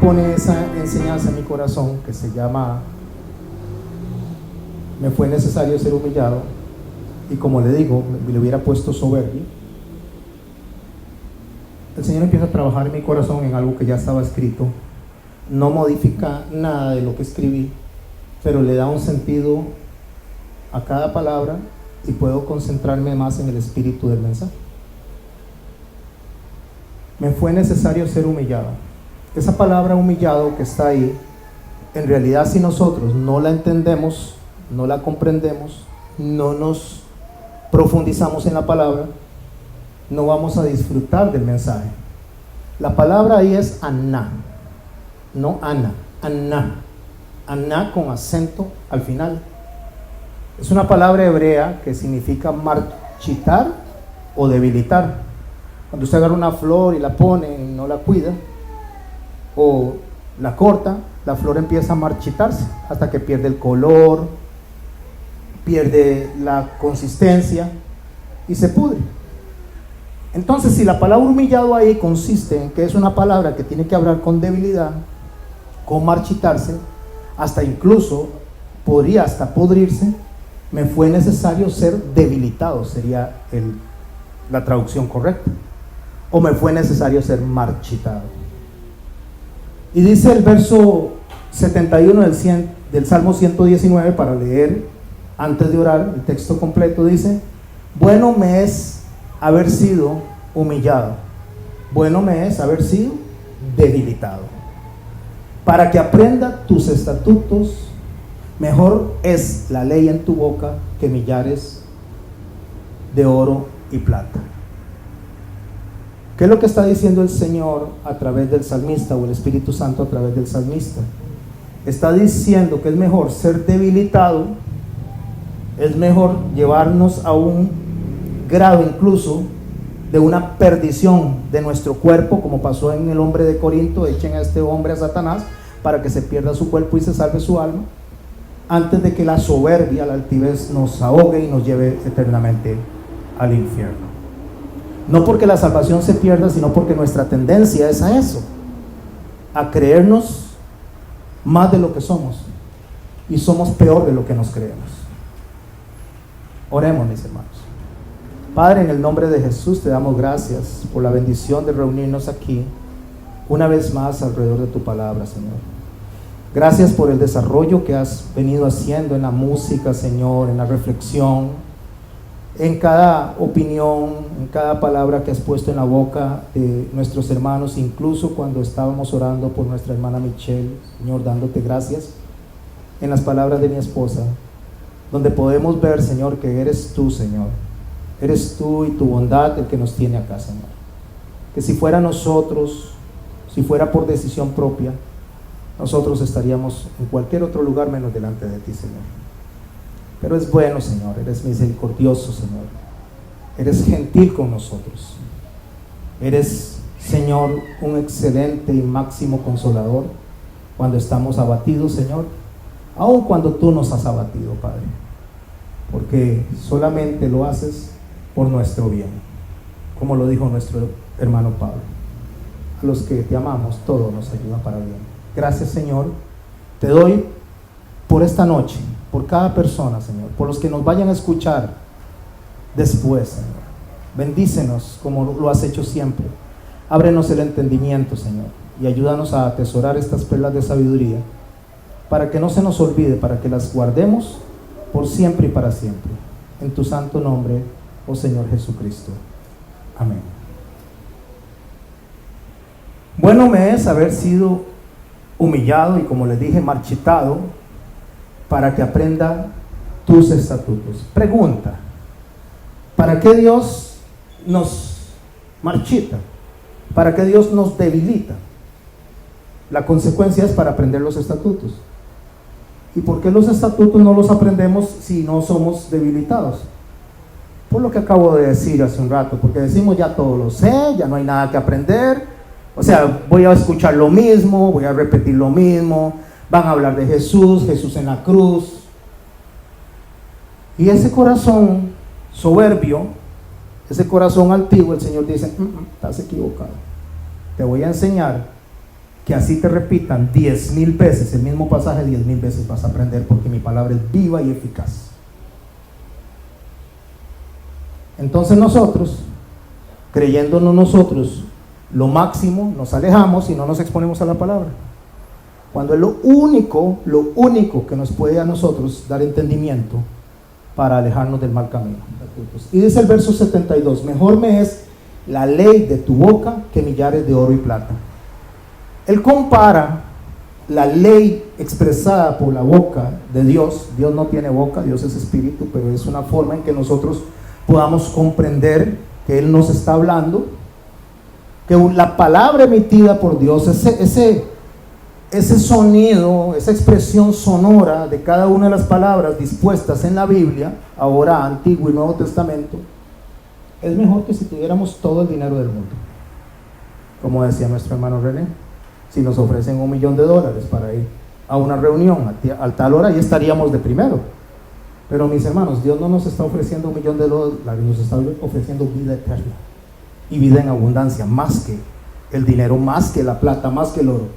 pone esa enseñanza en mi corazón que se llama me fue necesario ser humillado, y como le digo, le hubiera puesto soberbio. El Señor empieza a trabajar en mi corazón en algo que ya estaba escrito, no modifica nada de lo que escribí, pero le da un sentido a cada palabra y puedo concentrarme más en el espíritu del mensaje. Me fue necesario ser humillado. Esa palabra humillado que está ahí, en realidad si nosotros no la entendemos, no la comprendemos, no nos profundizamos en la palabra, no vamos a disfrutar del mensaje. La palabra ahí es aná, no ana, aná. Aná con acento al final. Es una palabra hebrea que significa marchitar o debilitar. Cuando usted agarra una flor y la pone y no la cuida o la corta, la flor empieza a marchitarse hasta que pierde el color, pierde la consistencia y se pudre. Entonces, si la palabra humillado ahí consiste en que es una palabra que tiene que hablar con debilidad, con marchitarse, hasta incluso podría hasta pudrirse, me fue necesario ser debilitado, sería la traducción correcta, o me fue necesario ser marchitado. Y dice el verso 71 del Salmo 119, para leer antes de orar el texto completo, dice: bueno me es haber sido humillado, bueno me es haber sido debilitado, para que aprenda tus estatutos. Mejor es la ley en tu boca que millares de oro y plata. ¿Qué es lo que está diciendo el Señor a través del salmista, o el Espíritu Santo a través del salmista? Está diciendo que es mejor ser debilitado, es mejor llevarnos a un grado incluso de una perdición de nuestro cuerpo, como pasó en el hombre de Corinto. Echen a este hombre a Satanás para que se pierda su cuerpo y se salve su alma, antes de que la soberbia, la altivez nos ahogue y nos lleve eternamente al infierno. No porque la salvación se pierda, sino porque nuestra tendencia es a eso, a creernos más de lo que somos, y somos peor de lo que nos creemos. Oremos, mis hermanos. Padre, en el nombre de Jesús te damos gracias por la bendición de reunirnos aquí una vez más alrededor de tu palabra, Señor. Gracias por el desarrollo que has venido haciendo en la música, Señor, en la reflexión, en cada opinión, en cada palabra que has puesto en la boca de nuestros hermanos, incluso cuando estábamos orando por nuestra hermana Michelle, Señor, dándote gracias, en las palabras de mi esposa, donde podemos ver, Señor, que eres tú, Señor. Eres tú y tu bondad el que nos tiene acá, Señor. Que si fuera nosotros, si fuera por decisión propia, nosotros estaríamos en cualquier otro lugar menos delante de ti, Señor. Pero es bueno, Señor, eres misericordioso, Señor. Eres gentil con nosotros. Eres, Señor, un excelente y máximo consolador cuando estamos abatidos, Señor, aun cuando tú nos has abatido, Padre, porque solamente lo haces por nuestro bien, como lo dijo nuestro hermano Pablo. A los que te amamos, todo nos ayuda para bien. Gracias, Señor, te doy por esta noche, por cada persona, Señor, por los que nos vayan a escuchar después, Señor. Bendícenos como lo has hecho siempre. Ábrenos el entendimiento, Señor, y ayúdanos a atesorar estas perlas de sabiduría, para que no se nos olvide, para que las guardemos por siempre y para siempre. En tu santo nombre, oh Señor Jesucristo. Amén. Bueno me es haber sido humillado y, como les dije, marchitado, para que aprenda tus estatutos. Pregunta: ¿para qué Dios nos marchita? ¿Para qué Dios nos debilita? La consecuencia es para aprender los estatutos. ¿Y por qué los estatutos no los aprendemos si no somos debilitados? Por lo que acabo de decir hace un rato, porque decimos ya todo lo sé, ya no hay nada que aprender, o sea, voy a escuchar lo mismo, voy a repetir lo mismo, van a hablar de Jesús, Jesús en la cruz. Y ese corazón soberbio, ese corazón altivo, el Señor dice: estás equivocado, te voy a enseñar que así te repitan 10,000 veces el mismo pasaje, 10,000 veces vas a aprender, porque mi palabra es viva y eficaz. Entonces nosotros, creyéndonos nosotros lo máximo, nos alejamos y no nos exponemos a la palabra, cuando es lo único que nos puede a nosotros dar entendimiento para alejarnos del mal camino. Y dice el verso 72, mejor me es la ley de tu boca que millares de oro y plata. Él compara la ley expresada por la boca de Dios. Dios no tiene boca, Dios es espíritu, pero es una forma en que nosotros podamos comprender que Él nos está hablando, que la palabra emitida por Dios, ese sonido, esa expresión sonora de cada una de las palabras dispuestas en la Biblia, ahora Antiguo y Nuevo Testamento, es mejor que si tuviéramos todo el dinero del mundo. Como decía nuestro hermano René, si nos ofrecen $1,000,000 para ir a una reunión a tal hora, ahí estaríamos de primero. Pero mis hermanos, Dios no nos está ofreciendo $1,000,000, nos está ofreciendo vida eterna y vida en abundancia, más que el dinero, más que la plata, más que el oro.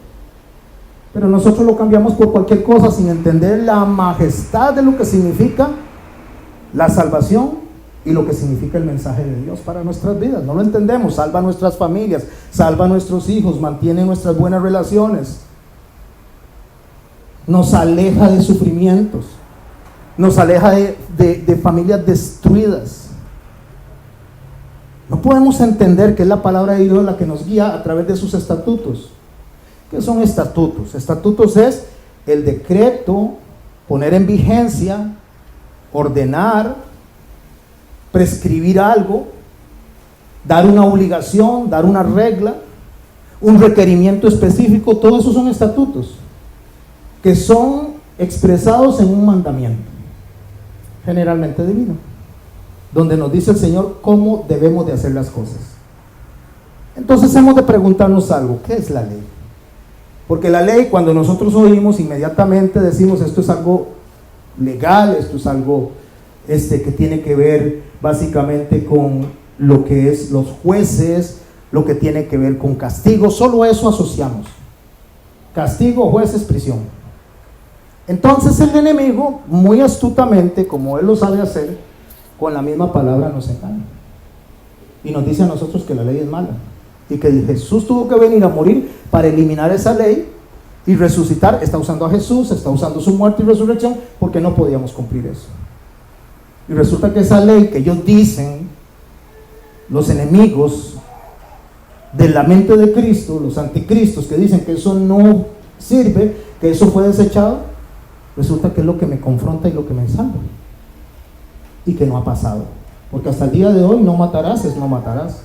Pero nosotros lo cambiamos por cualquier cosa sin entender la majestad de lo que significa la salvación y lo que significa el mensaje de Dios para nuestras vidas. No lo entendemos. Salva a nuestras familias, salva a nuestros hijos, mantiene nuestras buenas relaciones, nos aleja de sufrimientos, nos aleja de familias destruidas. No podemos entender que es la palabra de Dios la que nos guía a través de sus estatutos. ¿Qué son estatutos? Estatutos es el decreto, poner en vigencia, ordenar, prescribir algo, dar una obligación, dar una regla, un requerimiento específico. Todo eso son estatutos que son expresados en un mandamiento, generalmente divino, donde nos dice el Señor cómo debemos de hacer las cosas. Entonces hemos de preguntarnos algo: ¿qué es la ley? Porque la ley, cuando nosotros oímos, inmediatamente decimos esto es algo legal, esto es algo que tiene que ver básicamente con lo que es los jueces, lo que tiene que ver con castigo. Solo eso asociamos: castigo, jueces, prisión. Entonces el enemigo, muy astutamente, como él lo sabe hacer, con la misma palabra nos engaña y nos dice a nosotros que la ley es mala y que Jesús tuvo que venir a morir para eliminar esa ley y resucitar. Está usando a Jesús, está usando su muerte y resurrección, porque no podíamos cumplir eso. Y resulta que esa ley que ellos dicen, los enemigos de la mente de Cristo, los anticristos que dicen que eso no sirve, que eso fue desechado, resulta que es lo que me confronta y lo que me salva, y que no ha pasado, porque hasta el día de hoy no matarás es no matarás,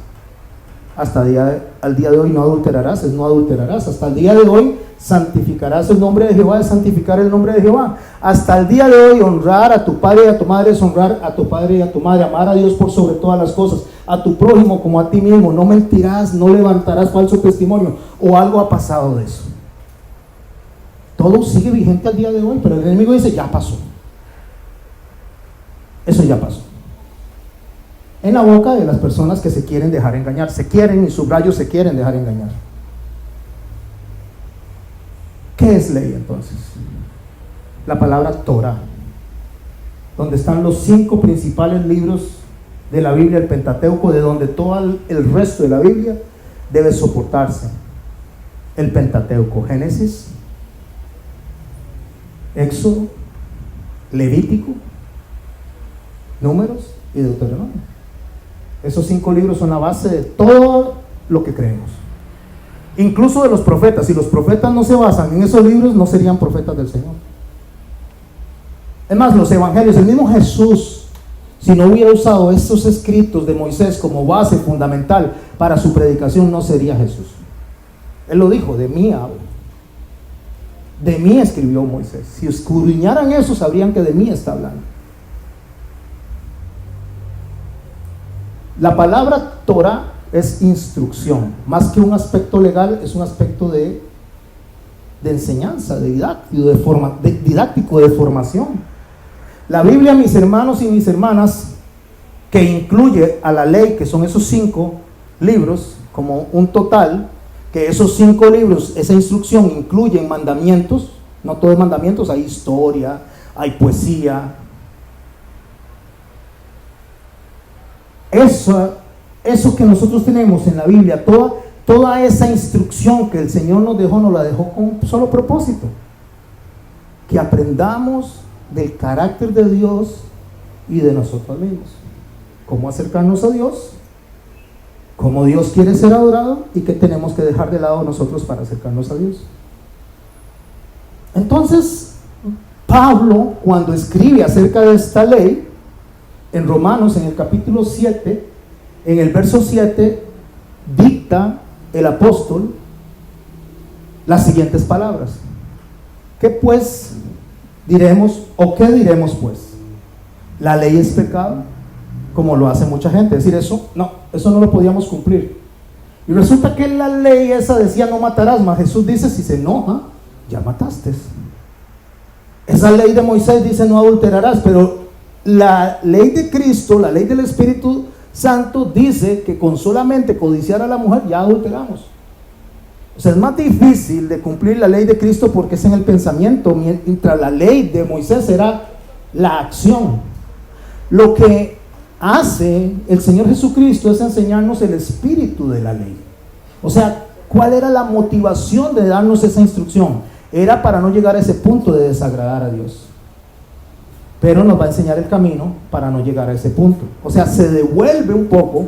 hasta al día de hoy no adulterarás es no adulterarás, hasta el día de hoy santificarás el nombre de Jehová es santificar el nombre de Jehová, hasta el día de hoy honrar a tu padre y a tu madre es honrar a tu padre y a tu madre, amar a Dios por sobre todas las cosas, a tu prójimo como a ti mismo, no mentirás, no levantarás falso testimonio. O algo ha pasado de eso. Todo sigue vigente al día de hoy, pero el enemigo dice ya pasó, eso ya pasó, en la boca de las personas que se quieren dejar engañar, se quieren, y subrayo, se quieren dejar engañar. ¿Qué es ley entonces? La palabra Torah, donde están los 5 principales libros de la Biblia, el Pentateuco, de donde todo el resto de la Biblia debe soportarse. El Pentateuco: Génesis, Éxodo, Levítico, Números y Deuteronomio. Esos 5 libros son la base de todo lo que creemos, incluso de los profetas. Si los profetas no se basan en esos libros, no serían profetas del Señor. Es más, los evangelios, el mismo Jesús, si no hubiera usado estos escritos de Moisés como base fundamental para su predicación, no sería Jesús. Él lo dijo: de mí hablo, de mí escribió Moisés. Si escudriñaran eso, sabrían que de mí está hablando. La palabra Torah es instrucción, más que un aspecto legal, es un aspecto de enseñanza, de didáctico, de formación. La Biblia, mis hermanos y mis hermanas, que incluye a la ley, que son esos 5 libros, como un total, que esos 5 libros, esa instrucción incluyen mandamientos, no todos mandamientos, hay historia, hay poesía. Eso que nosotros tenemos en la Biblia, toda esa instrucción que el Señor nos la dejó con un solo propósito: que aprendamos del carácter de Dios y de nosotros mismos, cómo acercarnos a Dios, cómo Dios quiere ser adorado y qué tenemos que dejar de lado nosotros para acercarnos a Dios. Entonces, Pablo, cuando escribe acerca de esta ley, en Romanos, en el capítulo 7, en el verso 7, dicta el apóstol las siguientes palabras: ¿qué pues diremos, o qué diremos pues? ¿La ley es pecado? Como lo hace mucha gente, decir eso no lo podíamos cumplir. Y resulta que la ley esa decía no matarás, mas Jesús dice, si se enoja, ya mataste. Esa ley de Moisés dice no adulterarás, pero la ley de Cristo, la ley del Espíritu Santo, dice que con solamente codiciar a la mujer ya adulteramos. O sea, es más difícil de cumplir la ley de Cristo porque es en el pensamiento, mientras la ley de Moisés era la acción. Lo que hace el Señor Jesucristo es enseñarnos el espíritu de la ley. O sea, ¿cuál era la motivación de darnos esa instrucción? Era para no llegar a ese punto de desagradar a Dios, pero nos va a enseñar el camino para no llegar a ese punto. O sea, se devuelve un poco,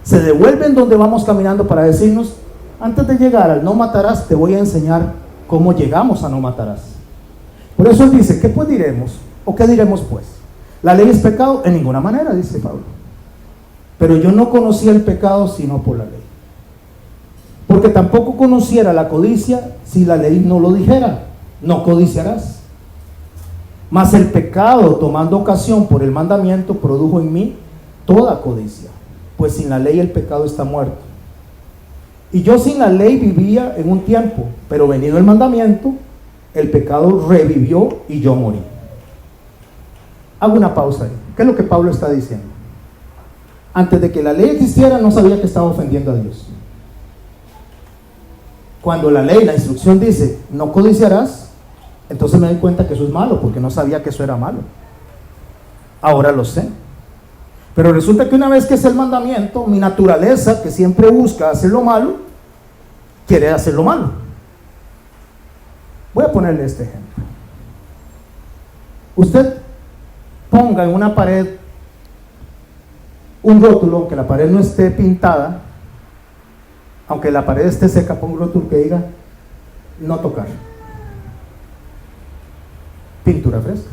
se devuelve en donde vamos caminando para decirnos, antes de llegar al no matarás, te voy a enseñar cómo llegamos a no matarás. Por eso él dice, ¿qué pues diremos? ¿O qué diremos pues? ¿La ley es pecado? En ninguna manera, dice Pablo. Pero yo no conocía el pecado sino por la ley. Porque tampoco conociera la codicia si la ley no lo dijera, no codiciarás. Mas el pecado, tomando ocasión por el mandamiento, produjo en mí toda codicia, pues sin la ley el pecado está muerto. Y yo sin la ley vivía en un tiempo, pero venido el mandamiento, el pecado revivió y yo morí. Hago una pausa ahí. ¿Qué es lo que Pablo está diciendo? Antes de que la ley existiera, no sabía que estaba ofendiendo a Dios. Cuando la ley, la instrucción dice, no codiciarás, entonces me doy cuenta que eso es malo, porque no sabía que eso era malo. Ahora lo sé. Pero resulta que una vez que es el mandamiento, mi naturaleza, que siempre busca hacer lo malo, quiere hacer lo malo. Voy a ponerle este ejemplo. Usted ponga en una pared un rótulo, aunque la pared no esté pintada, aunque la pared esté seca, ponga un rótulo que diga no tocar, pintura fresca.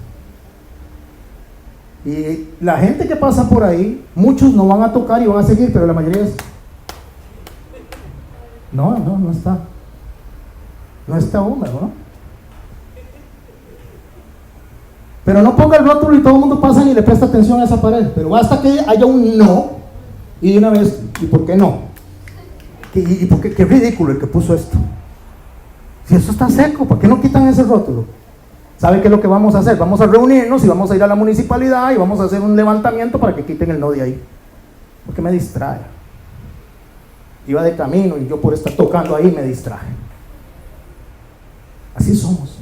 Y la gente que pasa por ahí, muchos no van a tocar y van a seguir, pero la mayoría es no está húmedo, ¿no? Pero no ponga el rótulo y todo el mundo pasa ni le presta atención a esa pared, pero basta que haya un no y de una vez, ¿y por qué no? ¿Y por qué? Qué ridículo el que puso esto. Si eso está seco, ¿por qué no quitan ese rótulo? ¿Sabe qué es lo que vamos a hacer? Vamos a reunirnos y vamos a ir a la municipalidad y vamos a hacer un levantamiento para que quiten el no de ahí, porque me distrae. Iba de camino y yo por estar tocando ahí me distraje. Así somos.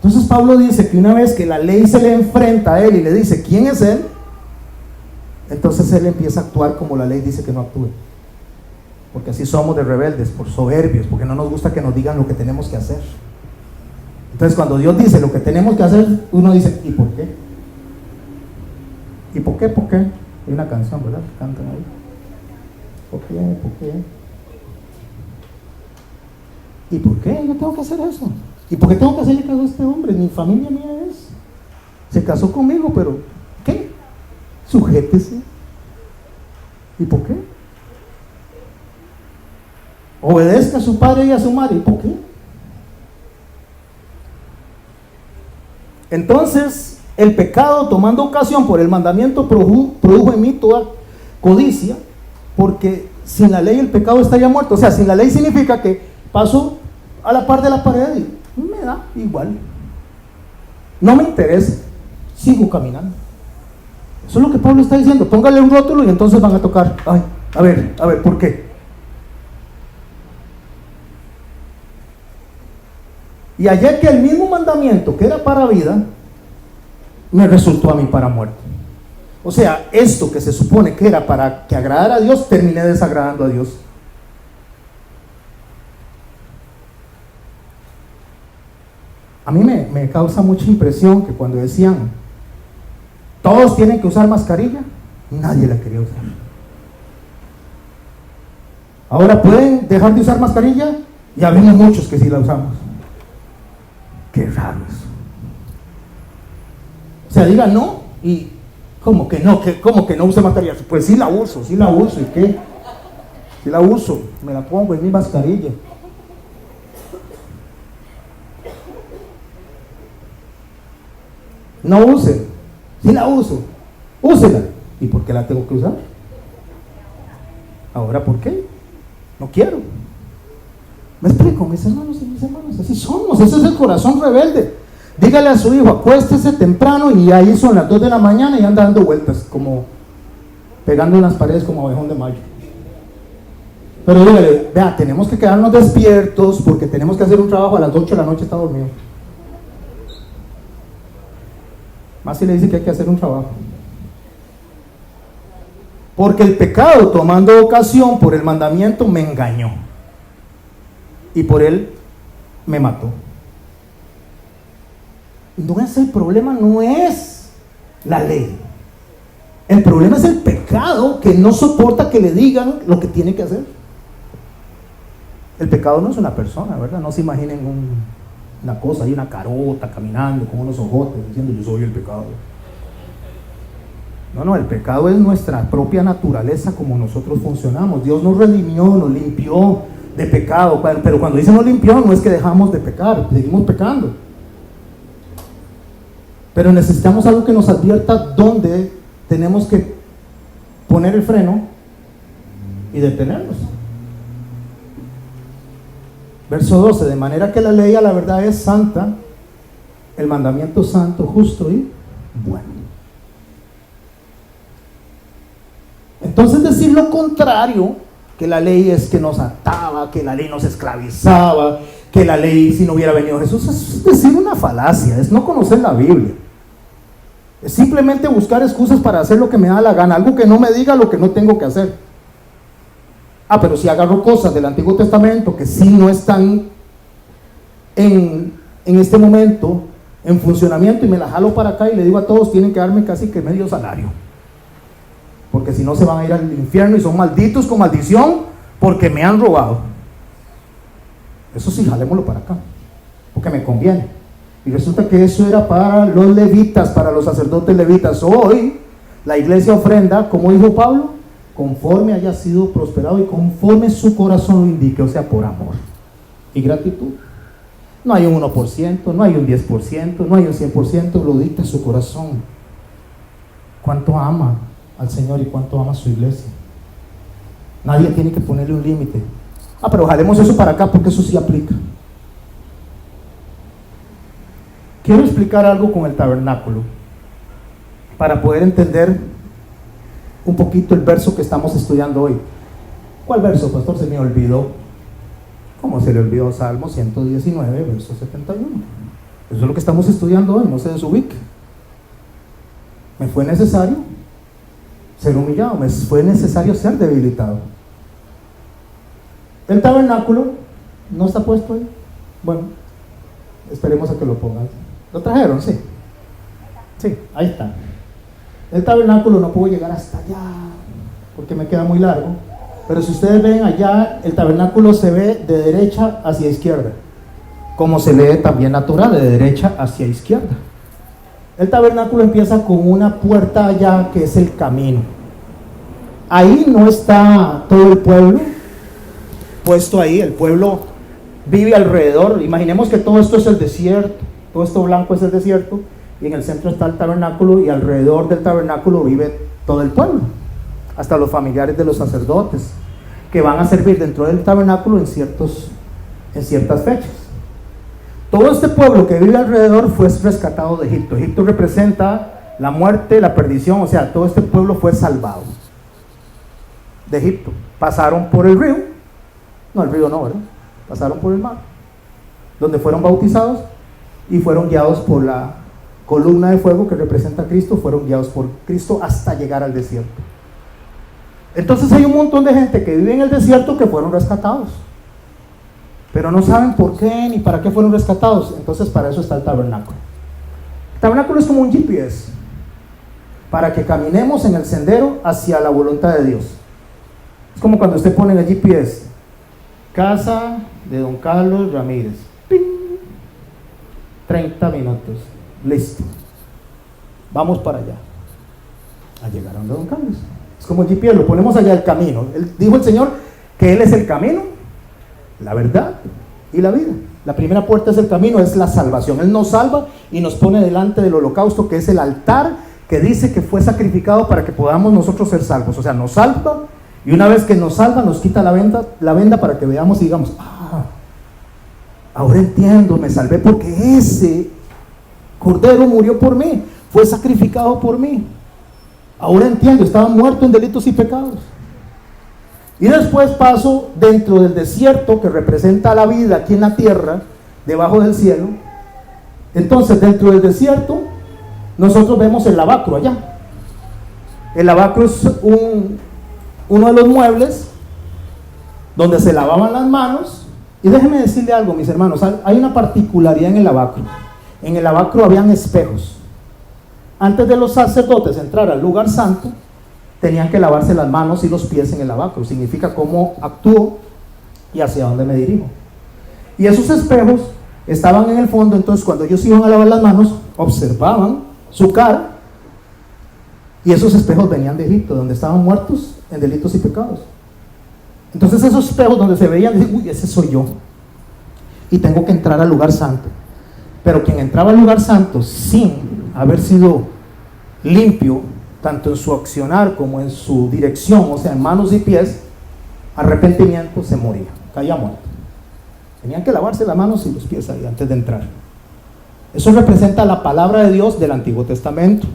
Entonces Pablo dice que una vez que la ley se le enfrenta a él y le dice quién es él, entonces él empieza a actuar como la ley dice que no actúe. Porque así somos de rebeldes, por soberbios, porque no nos gusta que nos digan lo que tenemos que hacer. Entonces cuando Dios dice lo que tenemos que hacer, uno dice, ¿y por qué? ¿Y por qué? ¿Por qué? Hay una canción, ¿verdad? Cantan ahí. ¿Por qué? ¿Por qué? ¿Y por qué yo tengo que hacer eso? ¿Y por qué tengo que hacerle caso a este hombre? Mi familia mía es. Se casó conmigo, pero ¿qué? Sujétese. ¿Y por qué? Obedezca a su padre y a su madre. ¿Y por qué? Entonces, el pecado, tomando ocasión por el mandamiento, produjo en mí toda codicia, porque sin la ley el pecado estaría muerto. O sea, sin la ley significa que paso a la par de la pared y me da igual. No me interesa, sigo caminando. Eso es lo que Pablo está diciendo. Póngale un rótulo y entonces van a tocar. Ay, a ver, ¿por qué? Y hallé que el mismo mandamiento que era para vida, me resultó a mí para muerte. O sea, esto que se supone que era para que agradara a Dios, terminé desagradando a Dios. A mí me causa mucha impresión que cuando decían, todos tienen que usar mascarilla, nadie la quería usar. Ahora pueden dejar de usar mascarilla, y habemos muchos que sí la usamos. Qué raro eso. O sea, diga no, y ¿cómo que no? ¿Cómo que no use mascarilla? Pues sí la uso, ¿y qué? Sí la uso, me la pongo en mi mascarilla. No use, sí la uso, úsela. ¿Y por qué la tengo que usar? Ahora, ¿por qué? No quiero. ¿Me explico, mis hermanos y mis hermanas? Así somos, ese es el corazón rebelde. Dígale a su hijo, acuéstese temprano, y ahí son las 2 de la mañana y anda dando vueltas, como pegando en las paredes como abejón de mayo. Pero dígale, vea, tenemos que quedarnos despiertos porque tenemos que hacer un trabajo, a las 8 de la noche está dormido. Más si le dice que hay que hacer un trabajo. Porque el pecado, tomando ocasión por el mandamiento, me engañó. Y por él me mató. No es el problema, no es la ley. El problema es el pecado que no soporta que le digan lo que tiene que hacer. El pecado no es una persona, ¿verdad? No se imaginen una cosa, hay una carota caminando con unos ojotes diciendo yo soy el pecado. No, el pecado es nuestra propia naturaleza, como nosotros funcionamos. Dios nos redimió, nos limpió de pecado, pero cuando dice nos limpió no es que dejamos de pecar, seguimos pecando. Pero necesitamos algo que nos advierta dónde tenemos que poner el freno y detenernos. Verso 12, de manera que la ley a la verdad es santa, el mandamiento santo, justo y bueno. Entonces decir lo contrario, que la ley es que nos ataba, que la ley nos esclavizaba, que la ley si no hubiera venido Jesús, es decir una falacia, es no conocer la Biblia. Es simplemente buscar excusas para hacer lo que me da la gana, algo que no me diga lo que no tengo que hacer. Pero si agarro cosas del Antiguo Testamento que sí no están en este momento en funcionamiento y me las jalo para acá y le digo a todos, tienen que darme casi que medio salario. Porque si no se van a ir al infierno y son malditos con maldición porque me han robado. Eso sí, jalémoslo para acá, porque me conviene. Y resulta que eso era para los levitas, para los sacerdotes levitas. Hoy la iglesia ofrenda, como dijo Pablo, conforme haya sido prosperado y conforme su corazón lo indique, o sea, por amor y gratitud. No hay un 1%, no hay un 10%, no hay un 100%, lo dicta su corazón. ¿Cuánto ama al Señor y cuánto ama a su iglesia? Nadie tiene que ponerle un límite. Pero jalemos eso para acá porque eso sí aplica. Quiero explicar algo con el tabernáculo para poder entender un poquito el verso que estamos estudiando hoy. ¿Cuál verso, pastor? Se me olvidó. ¿Cómo se le olvidó? Salmo 119, verso 71. Eso es lo que estamos estudiando hoy, no se desubique. Me fue necesario ser humillado, me fue necesario ser debilitado. El tabernáculo no está puesto ahí. Bueno, esperemos a que lo pongan. ¿Lo trajeron? Sí. Sí, ahí está. El tabernáculo no puedo llegar hasta allá porque me queda muy largo. Pero si ustedes ven allá, el tabernáculo se ve de derecha hacia izquierda, como se lee también la Torá, de derecha hacia izquierda. El tabernáculo empieza con una puerta allá que es el camino. Ahí no está todo el pueblo puesto ahí, el pueblo vive alrededor. Imaginemos que todo esto es el desierto, todo esto blanco es el desierto, y en el centro está el tabernáculo, y alrededor del tabernáculo vive todo el pueblo, hasta los familiares de los sacerdotes, que van a servir dentro del tabernáculo en ciertas fechas. Todo este pueblo que vive alrededor fue rescatado de Egipto. Egipto representa la muerte, la perdición, o sea, todo este pueblo fue salvado de Egipto. Pasaron por el río, no, el río no, ¿verdad? Pasaron por el mar. donde fueron bautizados y fueron guiados por la columna de fuego que representa a Cristo, fueron guiados por Cristo hasta llegar al desierto. Entonces hay un montón de gente que vive en el desierto que fueron rescatados, pero no saben por qué ni para qué fueron rescatados. Entonces para eso está el tabernáculo. El tabernáculo es como un GPS, para que caminemos en el sendero hacia la voluntad de Dios. Es como cuando usted pone en el GPS, casa de don Carlos Ramírez, ¡ping! 30 minutos, listo, vamos para allá, a llegar a donde don Carlos. Es como el GPS, lo ponemos allá, el camino. Dijo el Señor que Él es el camino, la verdad y la vida. La primera puerta es el camino, es la salvación. Él nos salva y nos pone delante del holocausto, que es el altar que dice que fue sacrificado para que podamos nosotros ser salvos. O sea, nos salva, y una vez que nos salva, nos quita la venda para que veamos y digamos, ahora entiendo, me salvé porque ese Cordero murió por mí, fue sacrificado por mí. Ahora entiendo, estaba muerto en delitos y pecados. Y después paso dentro del desierto que representa la vida aquí en la tierra, debajo del cielo. Entonces dentro del desierto nosotros vemos el lavacro allá. El lavacro es uno de los muebles donde se lavaban las manos. Y déjenme decirle algo, mis hermanos, hay una particularidad en el lavacro. En el lavacro habían espejos. Antes de los sacerdotes entrar al lugar santo, tenían que lavarse las manos y los pies en el lavacro. Significa cómo actúo y hacia dónde me dirijo. Y esos espejos estaban en el fondo. Entonces cuando ellos iban a lavar las manos, observaban su cara. Y esos espejos venían de Egipto, donde estaban muertos en delitos y pecados. Entonces esos espejos donde se veían, decían, uy, ese soy yo, y tengo que entrar al lugar santo. Pero quien entraba al lugar santo sin haber sido limpio, tanto en su accionar como en su dirección, o sea, en manos y pies, arrepentimiento, se moría, caía muerto. Tenían que lavarse las manos y los pies ahí antes de entrar. Eso representa la palabra de Dios del Antiguo Testamento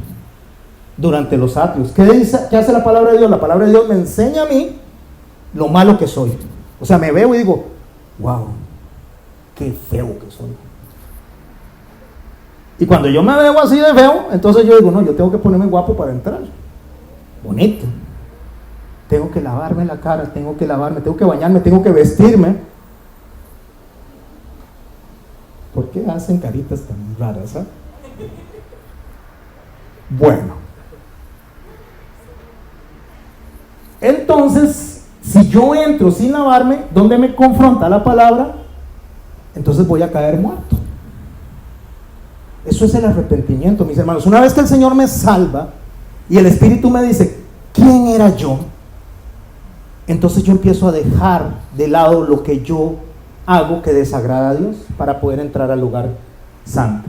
durante los atrios. ¿Qué hace la palabra de Dios? La palabra de Dios me enseña a mí lo malo que soy. O sea, me veo y digo, wow, qué feo que soy. Y cuando yo me veo así de feo, entonces yo digo, no, yo tengo que ponerme guapo para entrar, bonito. Tengo que lavarme la cara, tengo que lavarme, tengo que bañarme, tengo que vestirme. ¿Por qué hacen caritas tan raras? Bueno, entonces, si yo entro sin lavarme, ¿dónde me confronta la palabra? Entonces voy a caer muerto. Eso es el arrepentimiento, mis hermanos. Una vez que el Señor me salva y el Espíritu me dice, ¿quién era yo? Entonces yo empiezo a dejar de lado lo que yo hago que desagrada a Dios para poder entrar al lugar santo.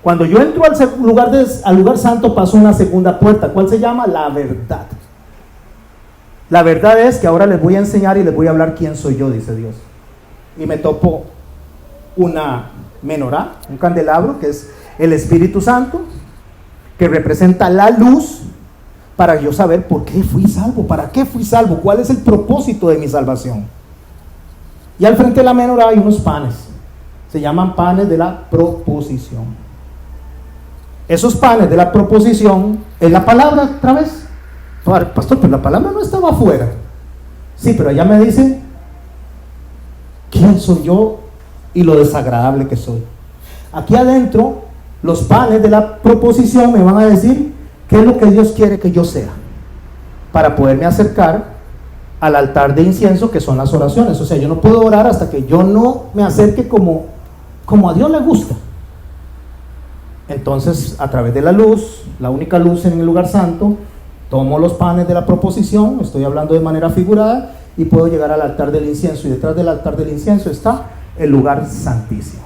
Cuando yo entro al lugar santo, paso una segunda puerta. ¿Cuál se llama? La verdad. La verdad es que ahora les voy a enseñar y les voy a hablar quién soy yo, dice Dios. Y me topo una menorá, un candelabro, que es el Espíritu Santo, que representa la luz, para yo saber por qué fui salvo, para qué fui salvo, cuál es el propósito de mi salvación. Y al frente de la menorá hay unos panes, se llaman panes de la proposición. Esos panes de la proposición es la palabra otra vez. Pastor, pero la palabra no estaba afuera. Sí, pero allá me dice quién soy yo y lo desagradable que soy. Aquí adentro, los panes de la proposición me van a decir qué es lo que Dios quiere que yo sea, para poderme acercar al altar de incienso, que son las oraciones. O sea, yo no puedo orar hasta que yo no me acerque como a Dios le gusta. Entonces, a través de la luz, la única luz en el lugar santo, tomo los panes de la proposición, estoy hablando de manera figurada, y puedo llegar al altar del incienso. Y detrás del altar del incienso está el lugar santísimo.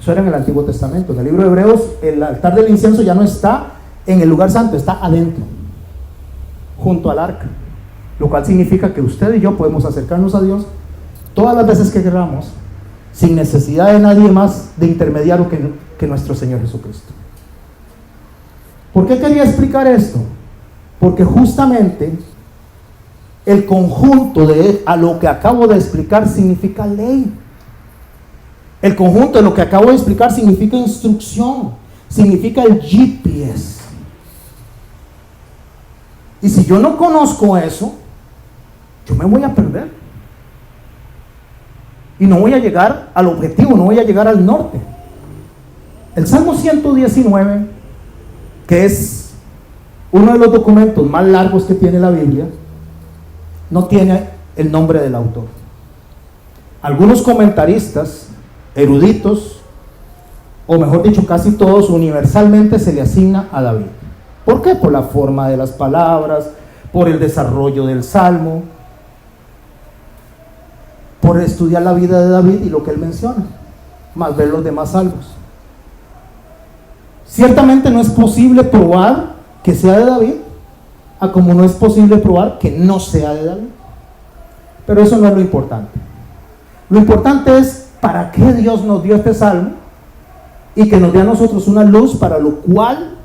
Eso era en el Antiguo Testamento. En el libro de Hebreos, el altar del incienso ya no está en el lugar santo, está adentro, junto al arca, lo cual significa que usted y yo podemos acercarnos a Dios todas las veces que queramos, sin necesidad de nadie más de intermediario que nuestro Señor Jesucristo. ¿Por qué quería explicar esto? Porque justamente el conjunto a lo que acabo de explicar significa ley. El conjunto de lo que acabo de explicar significa instrucción, significa el GPS. Y si yo no conozco eso, yo me voy a perder. Y no voy a llegar al objetivo, no voy a llegar al norte. El Salmo 119, que es uno de los documentos más largos que tiene la Biblia, no tiene el nombre del autor. Algunos comentaristas eruditos, o mejor dicho, casi todos, universalmente se le asigna a David. ¿Por qué? Por la forma de las palabras, por el desarrollo del Salmo, por estudiar la vida de David y lo que él menciona, más ver los demás salmos. Ciertamente no es posible probar que sea de David, a como no es posible probar que no sea de David. Pero eso no es lo importante. Lo importante es para qué Dios nos dio este salmo y que nos dé a nosotros una luz para lo cual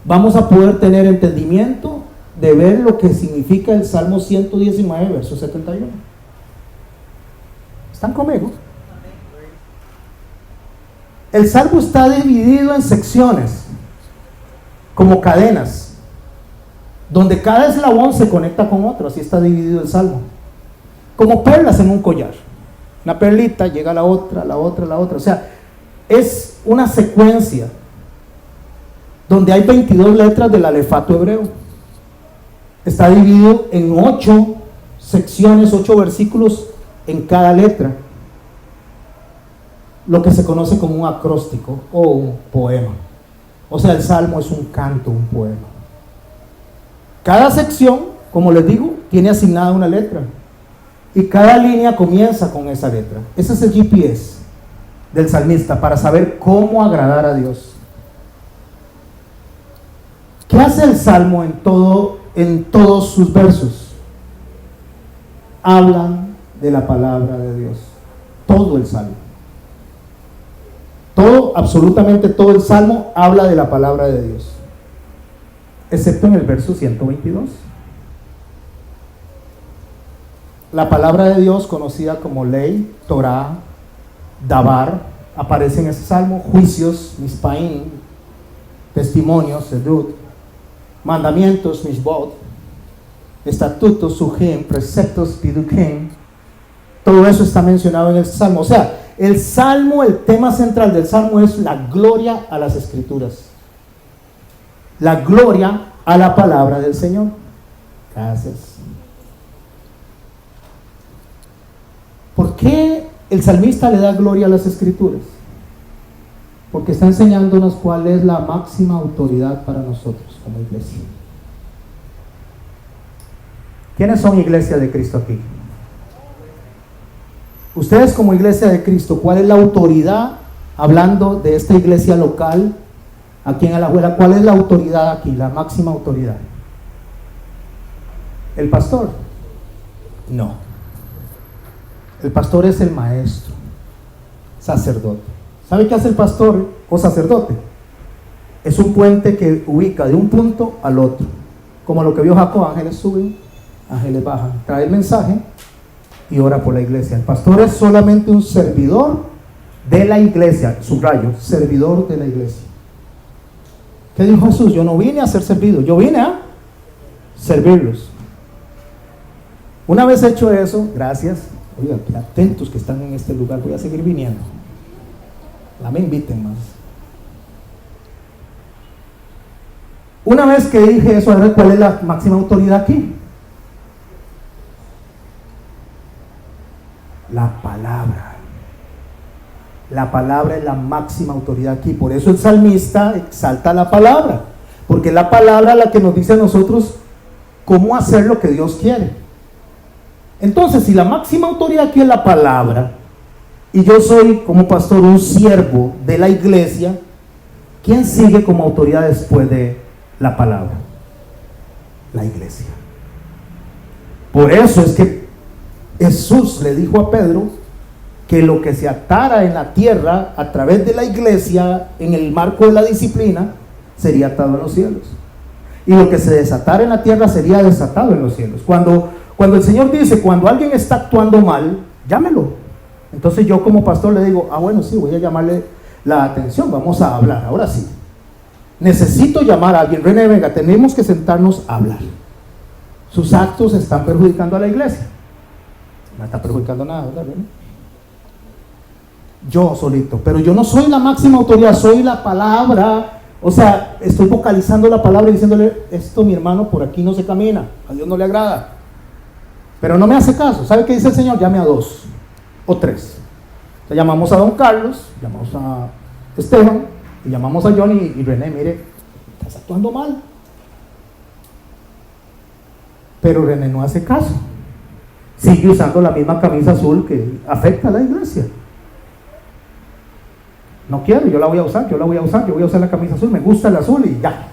vamos a poder tener entendimiento de ver lo que significa el Salmo 119, verso 71. ¿Están conmigo? El salmo está dividido en secciones, como cadenas, donde cada eslabón se conecta con otro. Así está dividido el salmo, como perlas en un collar. Una perlita llega a la otra, la otra, la otra. O sea, es una secuencia donde hay 22 letras del alefato hebreo. Está dividido en 8 secciones, 8 versículos en cada letra, lo que se conoce como un acróstico o un poema. O sea, el salmo es un canto, un poema. Cada sección, como les digo, tiene asignada una letra, y cada línea comienza con esa letra. Ese es el GPS del salmista para saber cómo agradar a Dios. ¿Qué hace el salmo en todos sus versos? Hablan de la palabra de Dios. Todo el salmo. Todo, absolutamente todo el salmo habla de la palabra de Dios, excepto en el verso 122. La palabra de Dios, conocida como ley, Torah, Dabar, aparece en ese salmo. Juicios, Mispaim, testimonios, Sedut, mandamientos, Mishbot, estatutos, Sujim, preceptos, Pidukim. Todo eso está mencionado en el salmo. O sea, el salmo, el tema central del salmo es la gloria a las escrituras, la gloria a la palabra del Señor. Gracias. ¿Por qué el salmista le da gloria a las escrituras? Porque está enseñándonos cuál es la máxima autoridad para nosotros como iglesia. ¿Quiénes son iglesia de Cristo aquí? Ustedes como iglesia de Cristo, ¿cuál es la autoridad? Hablando de esta iglesia local aquí en Alajuela, ¿cuál es la autoridad aquí? La máxima autoridad. ¿El pastor? No. El pastor es el maestro, sacerdote. ¿Sabe qué hace el pastor o sacerdote? Es un puente que ubica de un punto al otro. Como lo que vio Jacob, ángeles suben, ángeles bajan. Trae el mensaje y ora por la iglesia. El pastor es solamente un servidor de la iglesia. Subrayo, servidor de la iglesia. ¿Qué dijo Jesús? Yo no vine a ser servido, yo vine a servirlos. Una vez hecho eso, gracias. Oiga, qué atentos que están en este lugar, voy a seguir viniendo. No me inviten más. Una vez que dije eso, ahora ¿cuál es la máxima autoridad aquí? La palabra. La palabra es la máxima autoridad aquí. Por eso el salmista exalta la palabra, porque es la palabra la que nos dice a nosotros cómo hacer lo que Dios quiere. Entonces, si la máxima autoridad aquí es la palabra, y yo soy como pastor un siervo de la iglesia, ¿quién sigue como autoridad después de la palabra? La iglesia. Por eso es que Jesús le dijo a Pedro que lo que se atara en la tierra a través de la iglesia en el marco de la disciplina sería atado en los cielos, y lo que se desatara en la tierra sería desatado en los cielos. Cuando el Señor dice, cuando alguien está actuando mal, llámelo, Entonces yo como pastor le digo, bueno, sí, voy a llamarle la atención, vamos a hablar, ahora sí. Necesito llamar a alguien. René, venga, tenemos que sentarnos a hablar. Sus actos están perjudicando a la iglesia. No está perjudicando nada, ¿verdad, René? Yo solito, pero yo no soy la máxima autoridad, soy la palabra. O sea, estoy vocalizando la palabra y diciéndole, esto mi hermano, por aquí no se camina, a Dios no le agrada. Pero no me hace caso. ¿Sabe qué dice el Señor? Llame a 2 o 3. Le llamamos a don Carlos, llamamos a Esteban, y llamamos a Johnny y René, mire, estás actuando mal. Pero René no hace caso. Sigue usando la misma camisa azul que afecta a la iglesia. No quiero, yo la voy a usar, yo voy a usar la camisa azul, me gusta el azul y ya.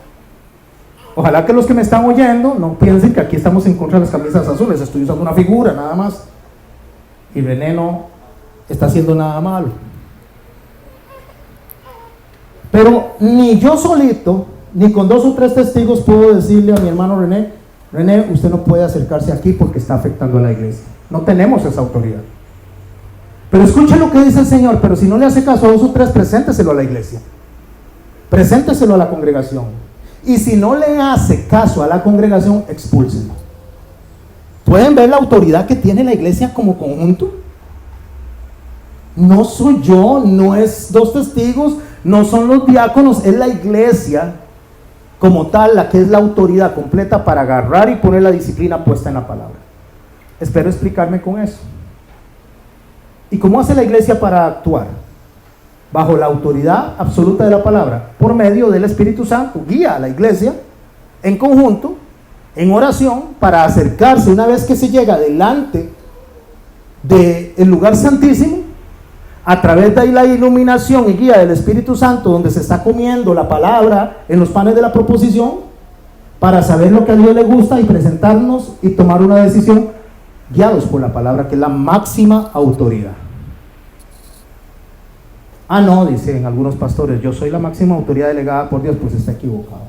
Ojalá que los que me están oyendo no piensen que aquí estamos en contra de las camisas azules, estoy usando una figura nada más. Y René no está haciendo nada malo. Pero ni yo solito, ni con 2 o 3 testigos puedo decirle a mi hermano René, René, usted no puede acercarse aquí porque está afectando a la iglesia. No tenemos esa autoridad. Pero escuche lo que dice el Señor, pero si no le hace caso a 2 o 3, presénteselo a la iglesia. Presénteselo a la congregación. Y si no le hace caso a la congregación, expúlsenlo. ¿Pueden ver la autoridad que tiene la iglesia como conjunto? No soy yo, no es 2 testigos, no son los diáconos, es la iglesia como tal la que es la autoridad completa para agarrar y poner la disciplina puesta en la palabra. Espero explicarme con eso. ¿Y cómo hace la iglesia para actuar? Bajo la autoridad absoluta de la palabra, por medio del Espíritu Santo, guía a la iglesia en conjunto, en oración, para acercarse una vez que se llega delante del lugar santísimo, a través de la iluminación y guía del Espíritu Santo, donde se está comiendo la palabra en los panes de la proposición, para saber lo que a Dios le gusta y presentarnos y tomar una decisión guiados por la palabra, que es la máxima autoridad. No, dicen algunos pastores, yo soy la máxima autoridad delegada por Dios. Pues está equivocado.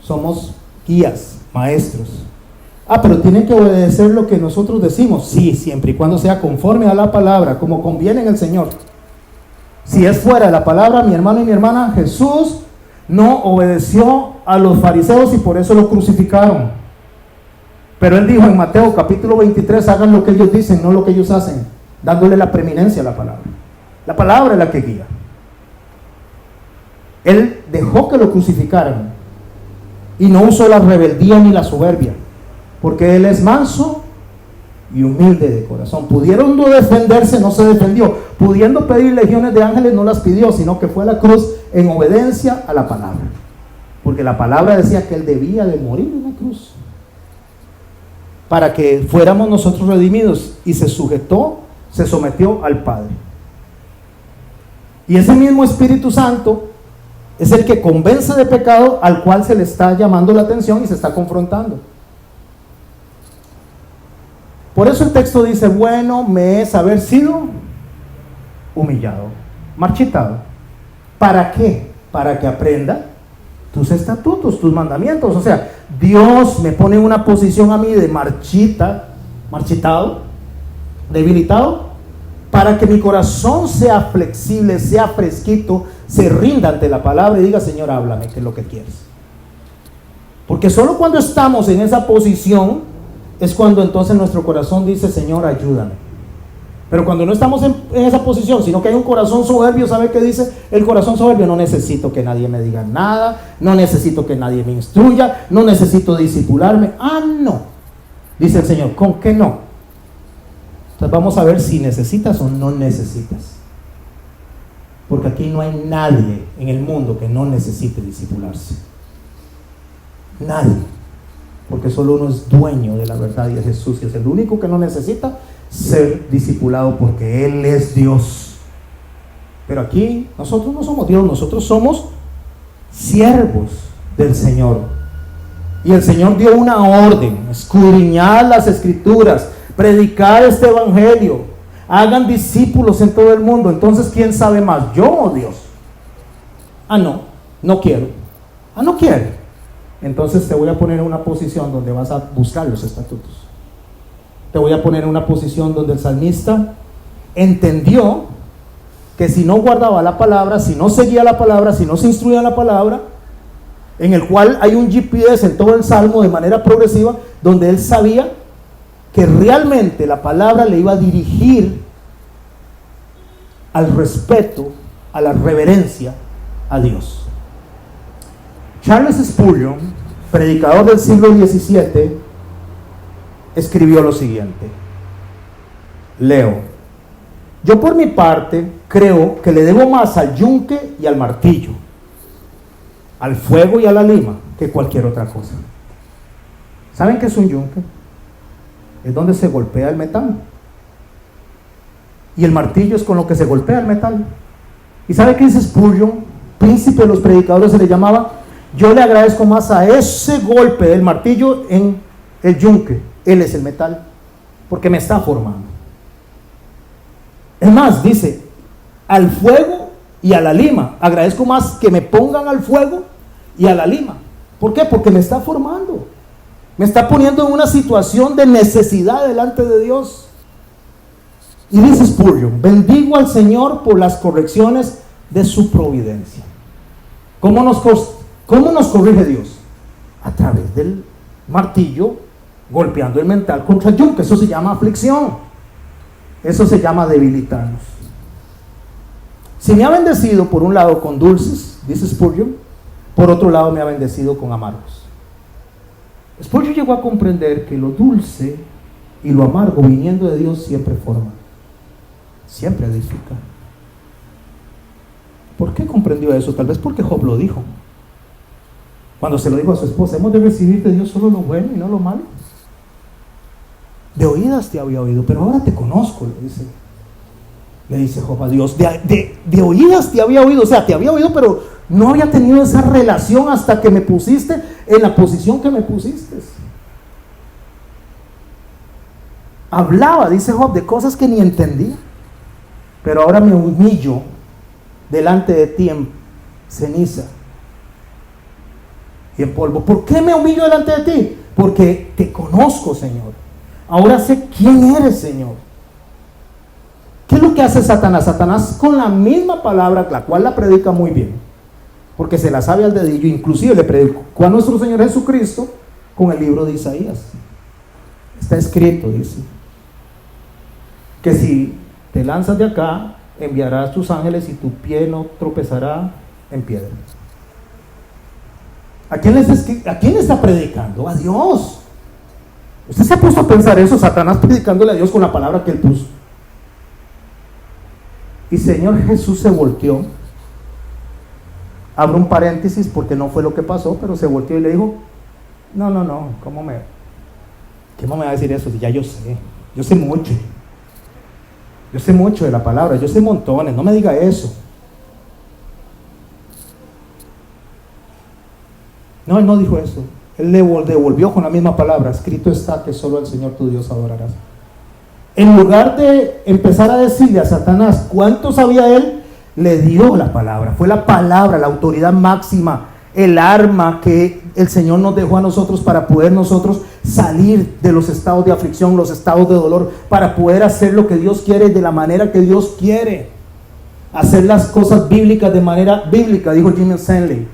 Somos guías, maestros. Pero tienen que obedecer lo que nosotros decimos. Sí, siempre y cuando sea conforme a la palabra, como conviene en el Señor. Si es fuera de la palabra, mi hermano y mi hermana, Jesús no obedeció a los fariseos y por eso lo crucificaron. Pero él dijo en Mateo capítulo 23, hagan lo que ellos dicen, no lo que ellos hacen, dándole la preeminencia a la palabra. La palabra es la que guía. Él dejó que lo crucificaran y no usó la rebeldía ni la soberbia, porque él es manso y humilde de corazón. Pudieron no defenderse, no se defendió. Pudiendo pedir legiones de ángeles, no las pidió, sino que fue a la cruz en obediencia a la palabra, porque la palabra decía que él debía de morir en la cruz para que fuéramos nosotros redimidos, y se sujetó, se sometió al Padre. Y ese mismo Espíritu Santo es el que convence de pecado, al cual se le está llamando la atención y se está confrontando. Por eso el texto dice, bueno me es haber sido humillado, marchitado. ¿Para qué? Para que aprenda tus estatutos, tus mandamientos. O sea, Dios me pone en una posición a mí de marchitado, debilitado, para que mi corazón sea flexible, sea fresquito, se rinda ante la palabra y diga, Señor, háblame, ¿qué es lo que quieres? Porque solo cuando estamos en esa posición es cuando entonces nuestro corazón dice, Señor, ayúdame. Pero cuando no estamos en esa posición, sino que hay un corazón soberbio, ¿sabe qué dice? El corazón soberbio: no necesito que nadie me diga nada, no necesito que nadie me instruya, no necesito discipularme. No, dice el Señor, ¿con qué no? Entonces vamos a ver si necesitas o no necesitas. Porque aquí no hay nadie en el mundo que no necesite discipularse. Nadie. Porque solo uno es dueño de la verdad y es Jesús, y es el único que no necesita ser discipulado, porque Él es Dios. Pero aquí nosotros no somos Dios, nosotros somos siervos del Señor. Y el Señor dio una orden: escudriñad las Escrituras, predicar este evangelio, hagan discípulos en todo el mundo. Entonces, ¿quién sabe más, yo o Dios? No quiero. No quiere. Entonces te voy a poner en una posición donde vas a buscar los estatutos. Te voy a poner en una posición donde el salmista entendió que si no guardaba la palabra, si no seguía la palabra, si no se instruía en la palabra, en el cual hay un GPS en todo el Salmo de manera progresiva, donde él sabía que realmente la palabra le iba a dirigir al respeto, a la reverencia a Dios. Charles Spurgeon, predicador del siglo XVII, escribió lo siguiente. Leo: yo por mi parte creo que le debo más al yunque y al martillo, al fuego y a la lima, que cualquier otra cosa. ¿Saben qué es un yunque? Es donde se golpea el metal. Y el martillo es con lo que se golpea el metal. ¿Y sabe qué dice Spurgeon? Príncipe de los predicadores se le llamaba. Yo le agradezco más a ese golpe del martillo en el yunque. Él es el metal, porque me está formando. Es más, dice, al fuego y a la lima. Agradezco más que me pongan al fuego y a la lima. ¿Por qué? Porque me está formando. Me está poniendo en una situación de necesidad delante de Dios. Y dice Spurgeon: bendigo al Señor por las correcciones de su providencia. ¿Cómo nos corrige Dios? A través del martillo golpeando el metal contra el yunque. Eso se llama aflicción. Eso se llama debilitarnos. Si me ha bendecido por un lado con dulces, dice Spurgeon, por otro lado me ha bendecido con amargos. Spurgeon llegó a comprender que lo dulce y lo amargo viniendo de Dios siempre forma, siempre edifica. ¿Por qué comprendió eso? Tal vez porque Job lo dijo. Cuando se lo dijo a su esposa: hemos de recibir de Dios solo lo bueno y no lo malo. De oídas te había oído, pero ahora te conozco, le dice Job a Dios. De oídas te había oído, o sea, te había oído, pero no había tenido esa relación hasta que me pusiste en la posición que me pusiste. Hablaba, dice Job, de cosas que ni entendía, pero ahora me humillo delante de ti en ceniza y en polvo. ¿Por qué me humillo delante de ti? Porque te conozco, Señor. Ahora sé quién eres, Señor. ¿Qué es lo que hace Satanás? Satanás, con la misma palabra, la cual la predica muy bien, porque se la sabe al dedillo, inclusive le predicó a nuestro Señor Jesucristo con el libro de Isaías. Está escrito, dice, que si te lanzas de acá, enviarás tus ángeles y tu pie no tropezará en piedra. ¿A quién le está predicando? A Dios. ¿Usted se ha puesto a pensar eso? Satanás predicándole a Dios con la palabra que él puso. Y Señor Jesús se volteó. Abro un paréntesis porque no fue lo que pasó, pero se volteó y le dijo: no, ¿cómo me va a decir eso? Ya yo sé mucho. Yo sé mucho de la palabra, yo sé montones, no me diga eso. No, él no dijo eso. Él le devolvió con la misma palabra: escrito está que solo al Señor tu Dios adorarás. En lugar de empezar a decirle a Satanás cuánto sabía él, le dio la palabra. Fue la palabra, la autoridad máxima, el arma que el Señor nos dejó a nosotros para poder nosotros salir de los estados de aflicción, los estados de dolor, para poder hacer lo que Dios quiere de la manera que Dios quiere. Hacer las cosas bíblicas de manera bíblica, dijo Jim Stanley.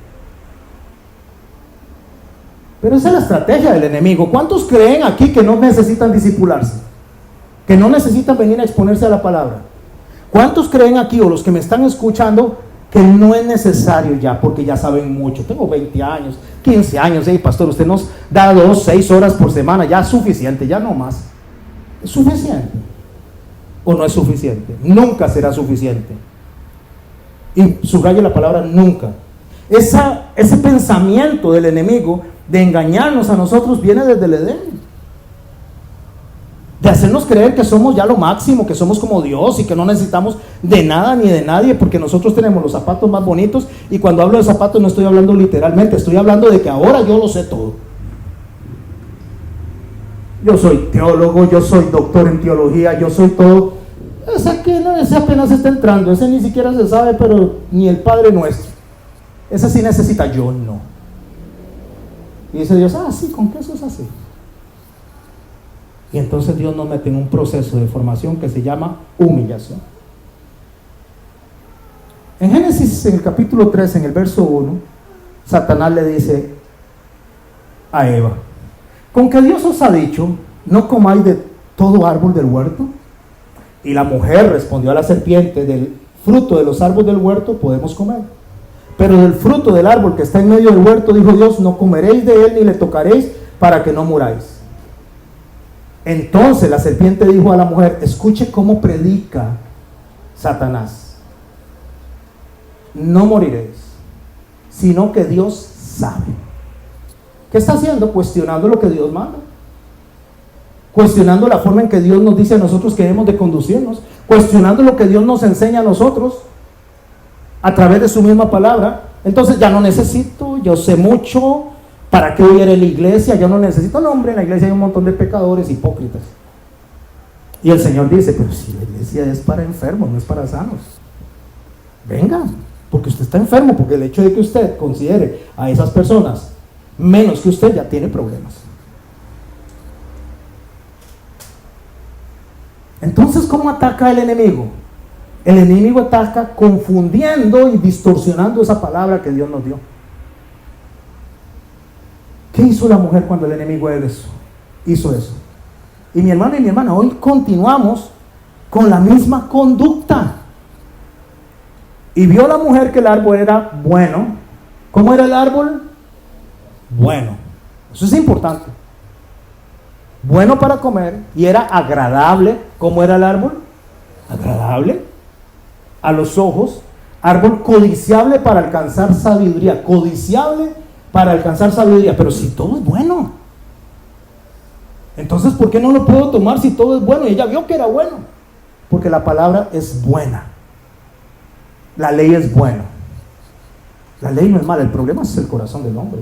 Pero esa es la estrategia del enemigo. ¿Cuántos creen aquí que no necesitan discipularse? Que no necesitan venir a exponerse a la palabra. ¿Cuántos creen aquí, o los que me están escuchando, que no es necesario ya, porque ya saben mucho? Tengo 20 años, 15 años, pastor, usted nos da 2, 6 horas por semana, ya es suficiente, ya no más. ¿Es suficiente? ¿O no es suficiente? Nunca será suficiente. Y subrayo la palabra nunca. Ese pensamiento del enemigo de engañarnos a nosotros viene desde el Edén. De hacernos creer que somos ya lo máximo, que somos como Dios y que no necesitamos de nada ni de nadie, porque nosotros tenemos los zapatos más bonitos. Y cuando hablo de zapatos no estoy hablando literalmente, estoy hablando de que ahora yo lo sé todo. Yo soy teólogo, yo soy doctor en teología, yo soy todo. Ese apenas está entrando, ese ni siquiera se sabe, pero ni el Padre Nuestro. Ese sí necesita, yo no. Y dice Dios: sí, con queso es así. Y entonces Dios nos mete en un proceso de formación que se llama humillación. En Génesis, en el capítulo 3, en el verso 1, Satanás le dice a Eva: ¿con que Dios os ha dicho, no comáis de todo árbol del huerto? Y la mujer respondió a la serpiente: del fruto de los árboles del huerto podemos comer, pero del fruto del árbol que está en medio del huerto, dijo Dios, no comeréis de él ni le tocaréis, para que no muráis. Entonces la serpiente dijo a la mujer: escuche cómo predica Satanás, no moriréis, sino que Dios sabe. ¿Qué está haciendo? Cuestionando lo que Dios manda, cuestionando la forma en que Dios nos dice a nosotros que debemos de conducirnos, cuestionando lo que Dios nos enseña a nosotros a través de su misma palabra. Entonces ya no necesito, yo sé mucho, ¿para qué voy a ir a la iglesia? Yo no necesito. No, hombre, en la iglesia hay un montón de pecadores, hipócritas. Y el Señor dice: pero si la iglesia es para enfermos, no es para sanos. Venga, porque usted está enfermo, porque el hecho de que usted considere a esas personas menos que usted ya tiene problemas. Entonces, ¿cómo ataca el enemigo? El enemigo ataca confundiendo y distorsionando esa palabra que Dios nos dio. ¿Qué hizo la mujer cuando el enemigo hizo eso? Y mi hermano y mi hermana, hoy continuamos con la misma conducta. Y vio la mujer que el árbol era bueno. ¿Cómo era el árbol? Bueno. Eso es importante. Bueno para comer, y era agradable. ¿Cómo era el árbol? Agradable a los ojos. Árbol codiciable para alcanzar sabiduría. Codiciable para alcanzar sabiduría. Pero si todo es bueno, entonces ¿por qué no lo puedo tomar si todo es bueno? Y ella vio que era bueno, porque la palabra es buena. La ley es buena. La ley no es mala, el problema es el corazón del hombre.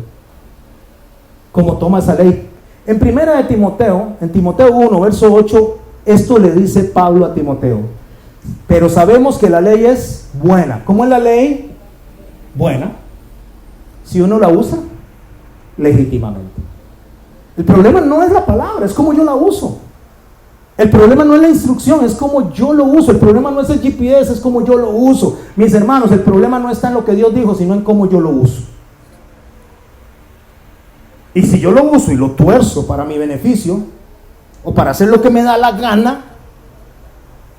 ¿Cómo toma esa ley? En primera de Timoteo, en Timoteo 1, verso 8, esto le dice Pablo a Timoteo: pero sabemos que la ley es buena. ¿Cómo es la ley? Buena. Si uno la usa legítimamente. El problema no es la palabra, es como yo la uso. El problema no es la instrucción, es como yo lo uso. El problema no es el GPS, es como yo lo uso. Mis hermanos, el problema no está en lo que Dios dijo, sino en cómo yo lo uso. Y si yo lo uso y lo tuerzo para mi beneficio, o para hacer lo que me da la gana,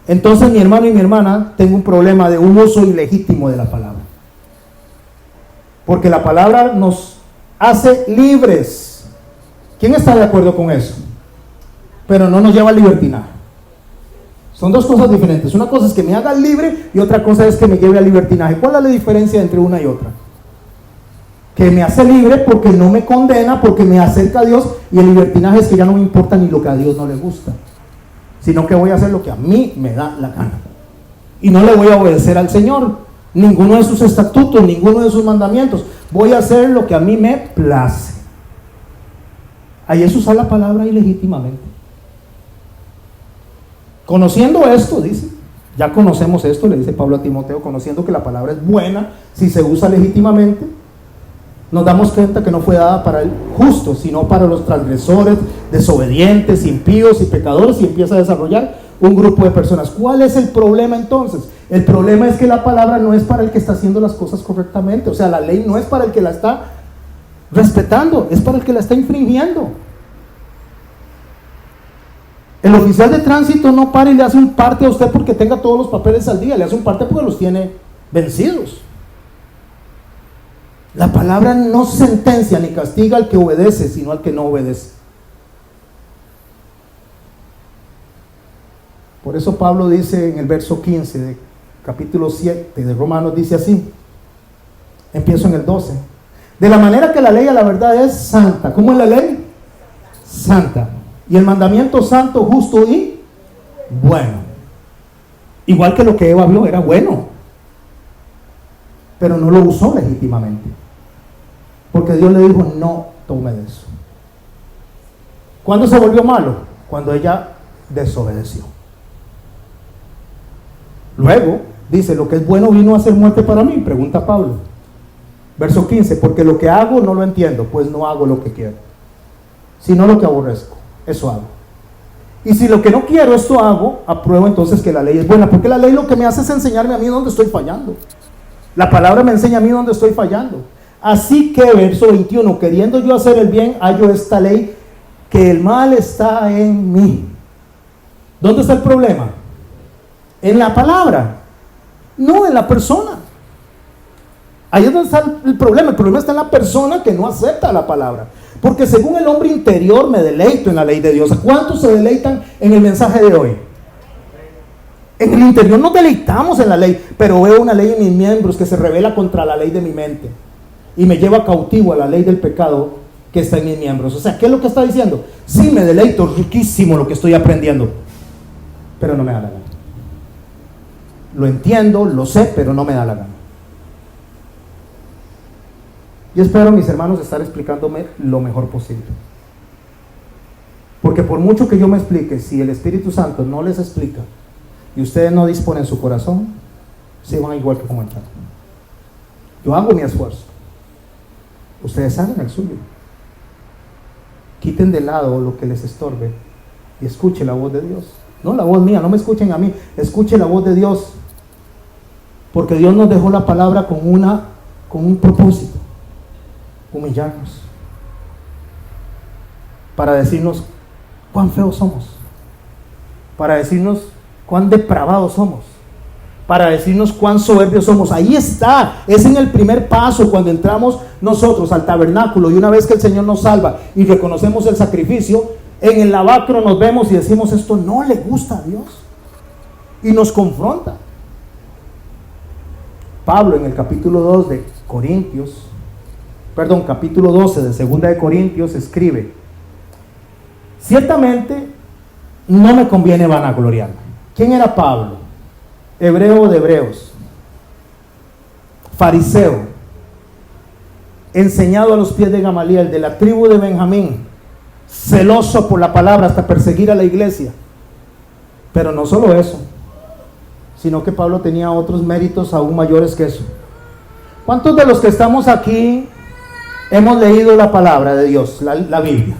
entonces mi hermano y mi hermana, tengo un problema de un uso ilegítimo de la palabra. Porque la palabra nos hace libres. ¿Quién está de acuerdo con eso? Pero no nos lleva al libertinaje. Son dos cosas diferentes. Una cosa es que me haga libre y otra cosa es que me lleve al libertinaje. ¿Cuál es la diferencia entre una y otra? Que me hace libre porque no me condena, porque me acerca a Dios, y el libertinaje es que ya no me importa ni lo que a Dios no le gusta, sino que voy a hacer lo que a mí me da la gana. Y no le voy a obedecer al Señor, ninguno de sus estatutos, ninguno de sus mandamientos. Voy a hacer lo que a mí me place. Ahí es usar la palabra ilegítimamente. Conociendo esto, dice, ya conocemos esto, le dice Pablo a Timoteo, conociendo que la palabra es buena si se usa legítimamente, nos damos cuenta que no fue dada para el justo, sino para los transgresores, desobedientes, impíos y pecadores, y empieza a desarrollar un grupo de personas. ¿Cuál es el problema entonces? El problema es que la palabra no es para el que está haciendo las cosas correctamente. O sea, la ley no es para el que la está respetando, es para el que la está infringiendo. El oficial de tránsito no para y le hace un parte a usted porque tenga todos los papeles al día, le hace un parte porque los tiene vencidos. La palabra no sentencia ni castiga al que obedece, sino al que no obedece. Por eso Pablo dice en el verso 15 de capítulo 7 de Romanos, dice así, empiezo en el 12: de la manera que la ley a la verdad es santa. ¿Cómo es la ley? Santa. Y el mandamiento santo, justo y bueno. Igual que lo que Eva vio era bueno, pero no lo usó legítimamente, porque Dios le dijo: no tome de eso. ¿Cuándo se volvió malo? Cuando ella desobedeció. Luego dice: lo que es bueno vino a ser muerte para mí, pregunta Pablo. Verso 15: porque lo que hago no lo entiendo, pues no hago lo que quiero, sino lo que aborrezco, eso hago. Y si lo que no quiero esto hago, apruebo entonces que la ley es buena, porque la ley lo que me hace es enseñarme a mí dónde estoy fallando. La palabra me enseña a mí dónde estoy fallando. Así que, verso 21, queriendo yo hacer el bien, hallo esta ley, que el mal está en mí. ¿Dónde está el problema? En la palabra, no en la persona. Ahí es donde está el problema. El problema está en la persona que no acepta la palabra. Porque según el hombre interior me deleito en la ley de Dios. ¿Cuántos se deleitan en el mensaje de hoy? En el interior nos deleitamos en la ley, pero veo una ley en mis miembros que se revela contra la ley de mi mente y me lleva cautivo a la ley del pecado que está en mis miembros. O sea, ¿qué es lo que está diciendo? Sí, me deleito, riquísimo lo que estoy aprendiendo, pero no me da la gana. Lo entiendo, lo sé, pero no me da la gana. Yo espero, mis hermanos, estar explicándome lo mejor posible. Porque por mucho que yo me explique, si el Espíritu Santo no les explica y ustedes no disponen su corazón, se van igual que como entraron. Yo hago mi esfuerzo, ustedes hagan el suyo. Quiten de lado lo que les estorbe y escuche la voz de Dios. No la voz mía, no me escuchen a mí, escuche la voz de Dios. Porque Dios nos dejó la palabra con un propósito: humillarnos, para decirnos cuán feos somos, para decirnos cuán depravados somos, para decirnos cuán soberbios somos. Ahí está, es en el primer paso cuando entramos nosotros al tabernáculo, y una vez que el Señor nos salva y reconocemos el sacrificio, en el lavacro nos vemos y decimos: esto no le gusta a Dios, y nos confronta. Pablo en el capítulo 2 de Corintios, capítulo 12 de 2 de Corintios escribe: ciertamente no me conviene vanagloriarme. ¿Quién era Pablo? Hebreo de hebreos, fariseo, enseñado a los pies de Gamaliel, de la tribu de Benjamín, celoso por la palabra hasta perseguir a la iglesia. Pero no solo eso, sino que Pablo tenía otros méritos aún mayores que eso. ¿Cuántos de los que estamos aquí hemos leído la palabra de Dios, la Biblia?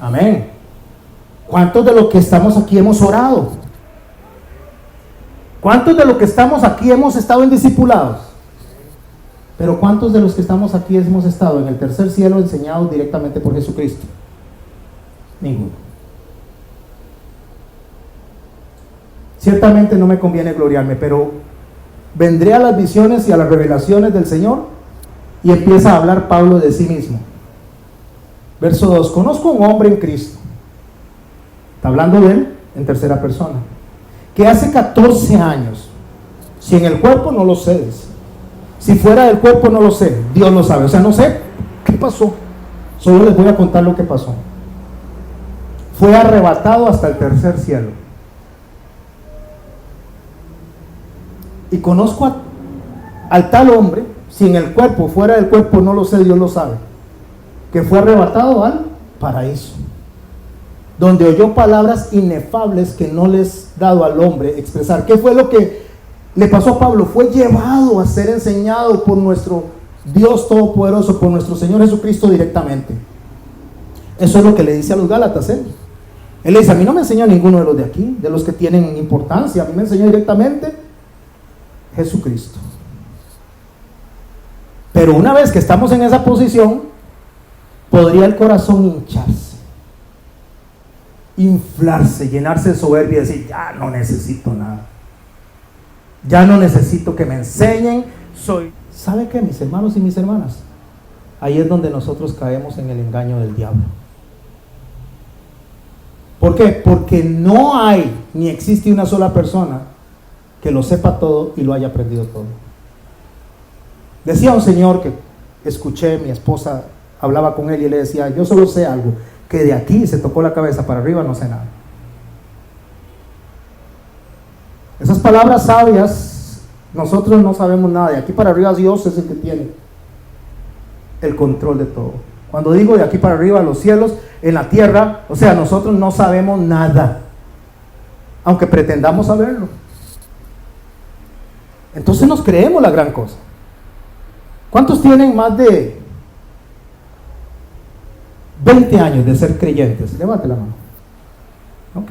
Amén. ¿Cuántos de los que estamos aquí hemos orado? ¿Cuántos de los que estamos aquí hemos estado en discipulados? Pero ¿cuántos de los que estamos aquí hemos estado en el tercer cielo enseñados directamente por Jesucristo? Ninguno. Ciertamente no me conviene gloriarme, pero vendré a las visiones y a las revelaciones del Señor. Y empieza a hablar Pablo de sí mismo. Verso 2: conozco a un hombre en Cristo. Está hablando de él en tercera persona, que hace 14 años, si en el cuerpo no lo sé, si fuera del cuerpo no lo sé, Dios lo sabe. O sea, no sé qué pasó, solo les voy a contar lo que pasó. Fue arrebatado hasta el tercer cielo. Y conozco al tal hombre, si en el cuerpo, fuera del cuerpo no lo sé, Dios lo sabe, que fue arrebatado al paraíso, donde oyó palabras inefables que no les dado al hombre expresar. ¿Qué fue lo que le pasó a Pablo? Fue llevado a ser enseñado por nuestro Dios Todopoderoso, por nuestro Señor Jesucristo directamente. Eso es lo que le dice a los Gálatas, Él le dice: a mí no me enseñó ninguno de los de aquí, de los que tienen importancia, a mí me enseñó directamente Jesucristo. Pero una vez que estamos en esa posición, podría el corazón hincharse, inflarse, llenarse de soberbia y decir: ya no necesito nada, ya no necesito que me enseñen, ¿sabe qué, mis hermanos y mis hermanas? Ahí es donde nosotros caemos en el engaño del diablo. ¿Por qué? Porque no hay ni existe una sola persona que lo sepa todo y lo haya aprendido todo. Decía un señor que escuché, mi esposa hablaba con él y le decía: yo solo sé algo, que de aquí se tocó la cabeza para arriba no sé nada. Esas palabras sabias, nosotros no sabemos nada. De aquí para arriba Dios es el que tiene el control de todo. Cuando digo de aquí para arriba, los cielos, en la tierra, o sea, nosotros no sabemos nada, aunque pretendamos saberlo. Entonces nos creemos la gran cosa. ¿Cuántos tienen más de 20 años de ser creyentes? Levante la mano. Ok,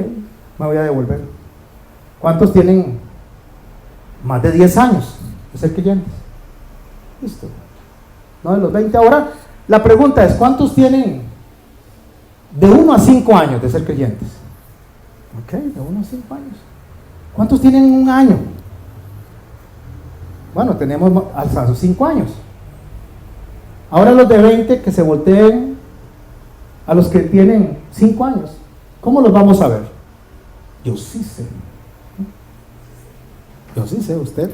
me voy a devolver. ¿Cuántos tienen más de 10 años de ser creyentes? Listo. No de los 20. Ahora, la pregunta es, ¿cuántos tienen de 1 a 5 años de ser creyentes? Ok, de 1 a 5 años. ¿Cuántos tienen 1 año? Bueno, tenemos hasta los 5 años. Ahora los de 20 que se volteen a los que tienen 5 años. ¿Cómo los vamos a ver? Yo sí sé. Yo sí sé, usted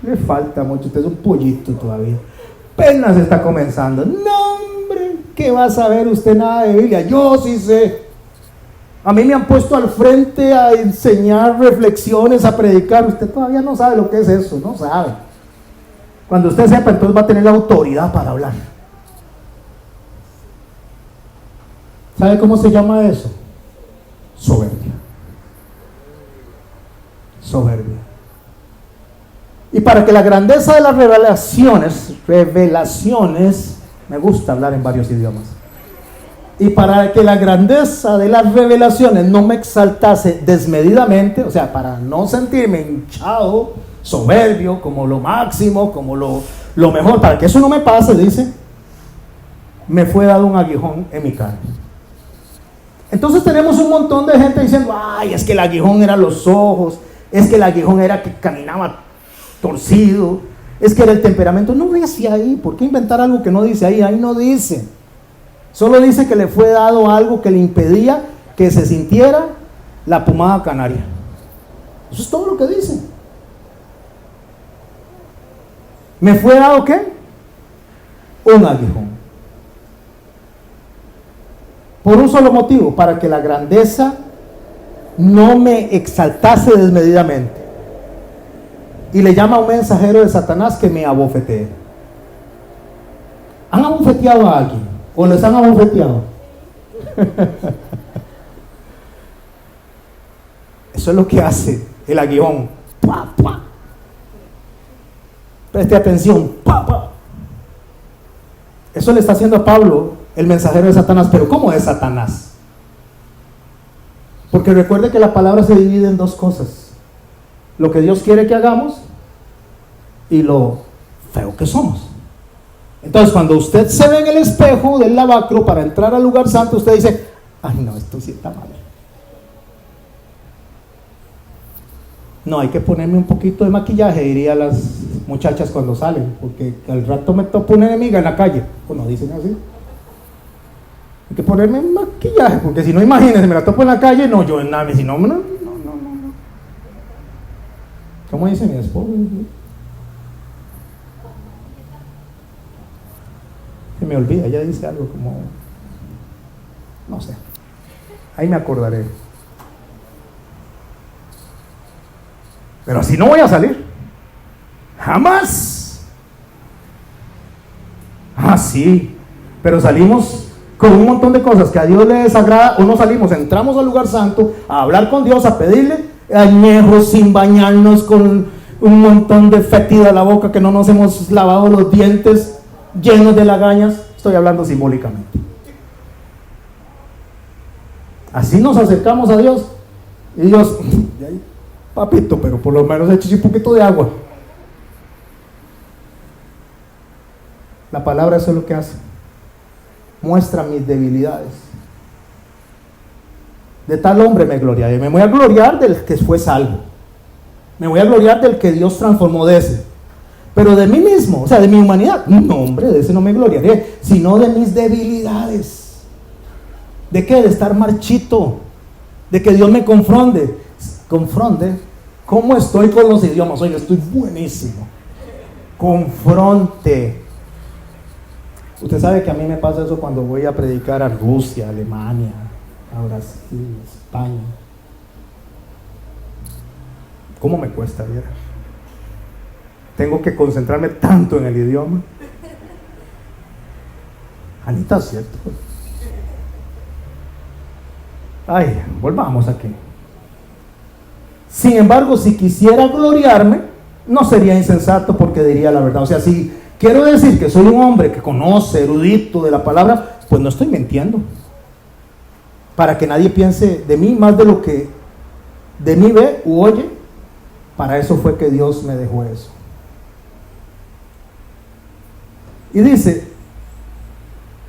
le falta mucho, usted es un pollito todavía. Apenas está comenzando. No, hombre, ¿qué va a saber usted nada de Biblia? Yo sí sé. A mí me han puesto al frente a enseñar reflexiones, a predicar. Usted todavía no sabe lo que es eso, no sabe. Cuando usted sepa, entonces va a tener la autoridad para hablar. ¿Sabe cómo se llama eso? Soberbia. Soberbia. Y para que la grandeza de las revelaciones, me gusta hablar en varios idiomas, y para que la grandeza de las revelaciones no me exaltase desmedidamente, o sea, para no sentirme hinchado, soberbio, como lo máximo, como lo mejor, para que eso no me pase, dice, me fue dado un aguijón en mi carne. Entonces tenemos un montón de gente diciendo, ay, es que el aguijón era los ojos, es que el aguijón era que caminaba torcido, es que era el temperamento. No dice ahí, ¿por qué inventar algo que no dice ahí? Ahí no dice. Solo dice que le fue dado algo que le impedía que se sintiera la pomada canaria. Eso es todo lo que dice. ¿Me fue dado qué? Un aguijón. Por un solo motivo, para que la grandeza no me exaltase desmedidamente. Y le llama a un mensajero de Satanás que me abofetee. ¿Han abofeteado a alguien? ¿O les han abofeteado? Eso es lo que hace el aguijón. ¡Pua, pua! Preste atención. ¡Pua, pua! Eso le está haciendo a Pablo, el mensajero de Satanás. Pero ¿cómo es Satanás? Porque recuerde que la palabra se divide en dos cosas: lo que Dios quiere que hagamos y lo feo que somos. Entonces, cuando usted se ve en el espejo del lavacro para entrar al lugar santo, usted dice, ay no, esto sí está mal. No, hay que ponerme un poquito de maquillaje, diría las muchachas cuando salen, porque al rato me topo una enemiga en la calle. Pues no dicen así. Hay que ponerme maquillaje, porque si no, imagínense, me la topo en la calle, no, yo en nada, si no, no. ¿Cómo dice mi esposo? Se me olvida, ella dice algo como, no sé, ahí me acordaré. Pero así no voy a salir, jamás. Sí, pero salimos con un montón de cosas que a Dios le desagrada, o no salimos, entramos al lugar santo a hablar con Dios, a pedirle añejos sin bañarnos, con un montón de fétida a la boca, que no nos hemos lavado los dientes, llenos de lagañas. Estoy hablando simbólicamente. Así nos acercamos a Dios, y Dios, papito, pero por lo menos eche un poquito de agua. La palabra eso es lo que hace, muestra mis debilidades. De tal hombre me gloriaré. Me voy a gloriar del que fue salvo, me voy a gloriar del que Dios transformó de ese. Pero de mí mismo, o sea, de mi humanidad, no, hombre, de ese no me gloriaré, sino de mis debilidades. ¿De qué? De estar marchito, de que Dios me confronte. ¿Cómo estoy con los idiomas? Oye, estoy buenísimo. Confronte. Usted sabe que a mí me pasa eso cuando voy a predicar a Rusia, Alemania, a Brasil, España. ¿Cómo me cuesta, viera? Tengo que concentrarme tanto en el idioma. Anita, ¿cierto? Ay, volvamos aquí. Sin embargo, si quisiera gloriarme, no sería insensato, porque diría la verdad. O sea, si quiero decir que soy un hombre que conoce, erudito de la palabra, pues no estoy mintiendo. para que nadie piense de mí más de lo que de mí ve u oye. Para eso fue que Dios me dejó eso. Y dice,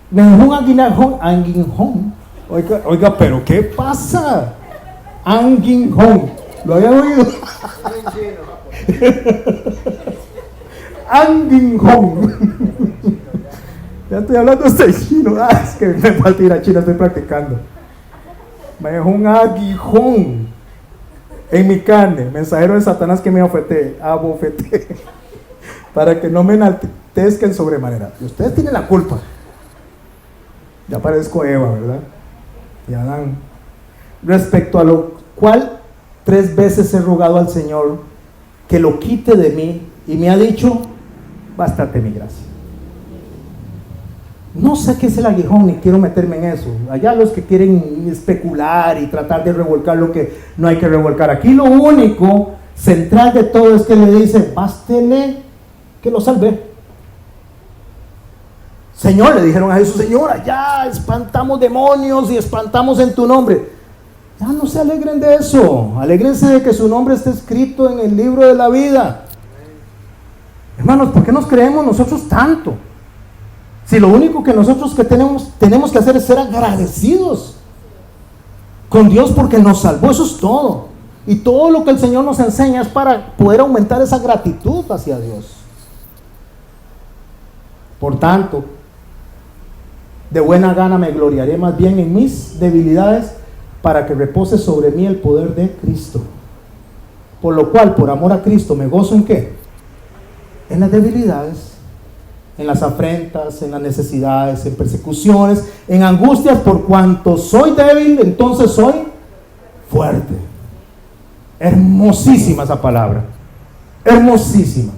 me dejó un aguijón. Oiga, pero ¿qué pasa? Aguijón. ¿Lo había oído? Aguijón. Ya estoy hablando de chino. Es que me falta ir a China, estoy practicando. Me dejó un aguijón en mi carne, mensajero de Satanás que me abofeté, para que no me enaltezcan sobremanera. Y ustedes tienen la culpa. Ya parezco Eva, ¿verdad? Y Adán. Respecto a lo cual 3 veces he rogado al Señor que lo quite de mí, y me ha dicho, bástate mi gracia. No sé qué es el aguijón, ni quiero meterme en eso. Allá los que quieren especular y tratar de revolcar lo que no hay que revolcar. Aquí lo único central de todo es que le dice, bástele que lo salvé. Señor, le dijeron a Jesús, Señor, allá espantamos demonios y espantamos en tu nombre. Ya no se alegren de eso. Alégrense de que su nombre esté escrito en el libro de la vida. Hermanos, ¿por qué nos creemos nosotros tanto? Si lo único que nosotros tenemos que hacer es ser agradecidos con Dios porque nos salvó, eso es todo. Y todo lo que el Señor nos enseña es para poder aumentar esa gratitud hacia Dios. Por tanto, de buena gana me gloriaré más bien en mis debilidades, para que repose sobre mí el poder de Cristo. Por lo cual, por amor a Cristo, me gozo ¿en qué? En las debilidades, en las afrentas, en las necesidades, en persecuciones, en angustias, por cuanto soy débil, entonces soy fuerte. Hermosísima esa palabra, hermosísima.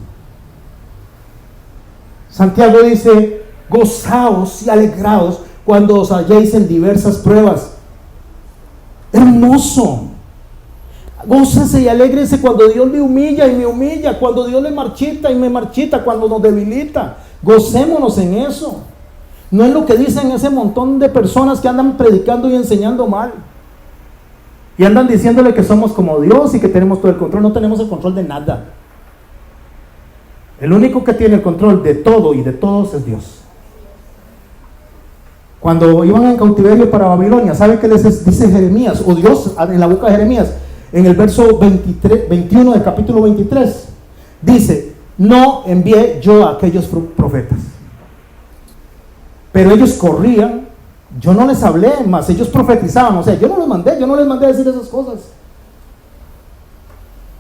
Santiago dice, gozaos y alegraos cuando os halléis en diversas pruebas. Hermoso. Gócense y alégrense cuando Dios me humilla y me humilla, cuando Dios le marchita y me marchita, cuando nos debilita. Gocémonos en eso. No es lo que dicen ese montón de personas que andan predicando y enseñando mal. Y andan diciéndole que somos como Dios y que tenemos todo el control. No tenemos el control de nada. El único que tiene el control de todo y de todos es Dios. Cuando iban en cautiverio para Babilonia, ¿sabe qué les dice Jeremías? O Dios en la boca de Jeremías, en el verso 21 del capítulo 23, dice, no envié yo a aquellos profetas, pero ellos corrían, yo no les hablé más, ellos profetizaban, o sea, yo no les mandé a decir esas cosas.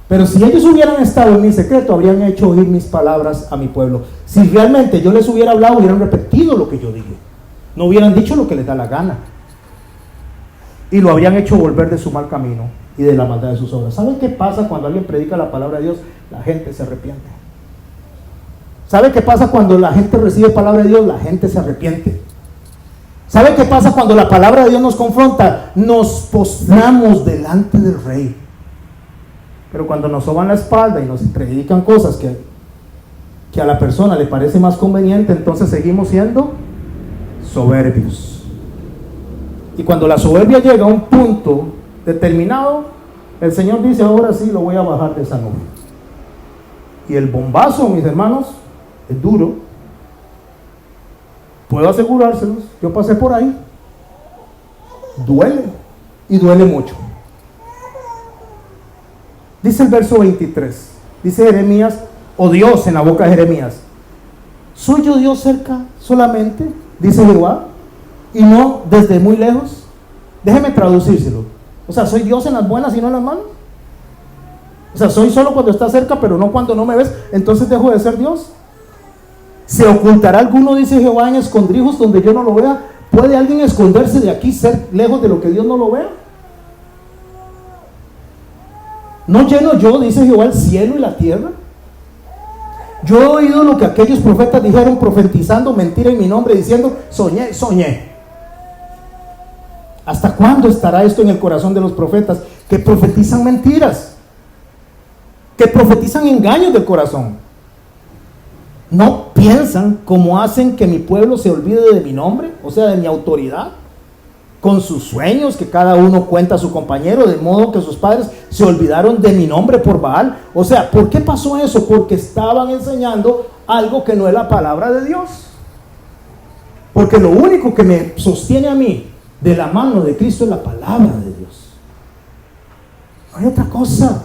Pero si ellos hubieran estado en mi secreto, habrían hecho oír mis palabras a mi pueblo. Si realmente yo les hubiera hablado, hubieran repetido lo que yo dije. No hubieran dicho lo que les da la gana. Y lo habrían hecho volver de su mal camino y de la maldad de sus obras. ¿Saben qué pasa cuando alguien predica la palabra de Dios? La gente se arrepiente. ¿Sabe qué pasa cuando la gente recibe palabra de Dios? La gente se arrepiente. ¿Sabe qué pasa cuando la palabra de Dios nos confronta? Nos postramos delante del Rey. Pero cuando nos soban la espalda y nos predican cosas que a la persona le parece más conveniente, entonces seguimos siendo soberbios. Y cuando la soberbia llega a un punto determinado, el Señor dice, ahora sí lo voy a bajar de esa nube. Y el bombazo, mis hermanos, es duro. Puedo asegurárselos, yo pasé por ahí. Duele, y duele mucho. Dice el verso 23, dice Jeremías, o Dios en la boca de Jeremías, ¿soy yo Dios cerca solamente? Dice Jehová, y no desde muy lejos. Déjeme traducírselo. O sea, ¿soy Dios en las buenas y no en las malas? O sea, ¿soy solo cuando está cerca, pero no cuando no me ves? Entonces dejo de ser Dios. ¿Se ocultará alguno, dice Jehová, en escondrijos donde yo no lo vea? ¿Puede alguien esconderse de aquí, ser lejos de lo que Dios no lo vea? ¿No lleno yo, dice Jehová, el cielo y la tierra? Yo he oído lo que aquellos profetas dijeron, profetizando mentira en mi nombre, diciendo, soñé, soñé. ¿Hasta cuándo estará esto en el corazón de los profetas que profetizan mentiras? Que profetizan engaños del corazón. ¿No piensan cómo hacen que mi pueblo se olvide de mi nombre? O sea, de mi autoridad. con sus sueños, que cada uno cuenta a su compañero, de modo que sus padres se olvidaron de mi nombre por Baal. O sea, ¿por qué pasó eso? Porque estaban enseñando algo que no es la palabra de Dios. Porque lo único que me sostiene a mí de la mano de Cristo es la palabra de Dios. No hay otra cosa.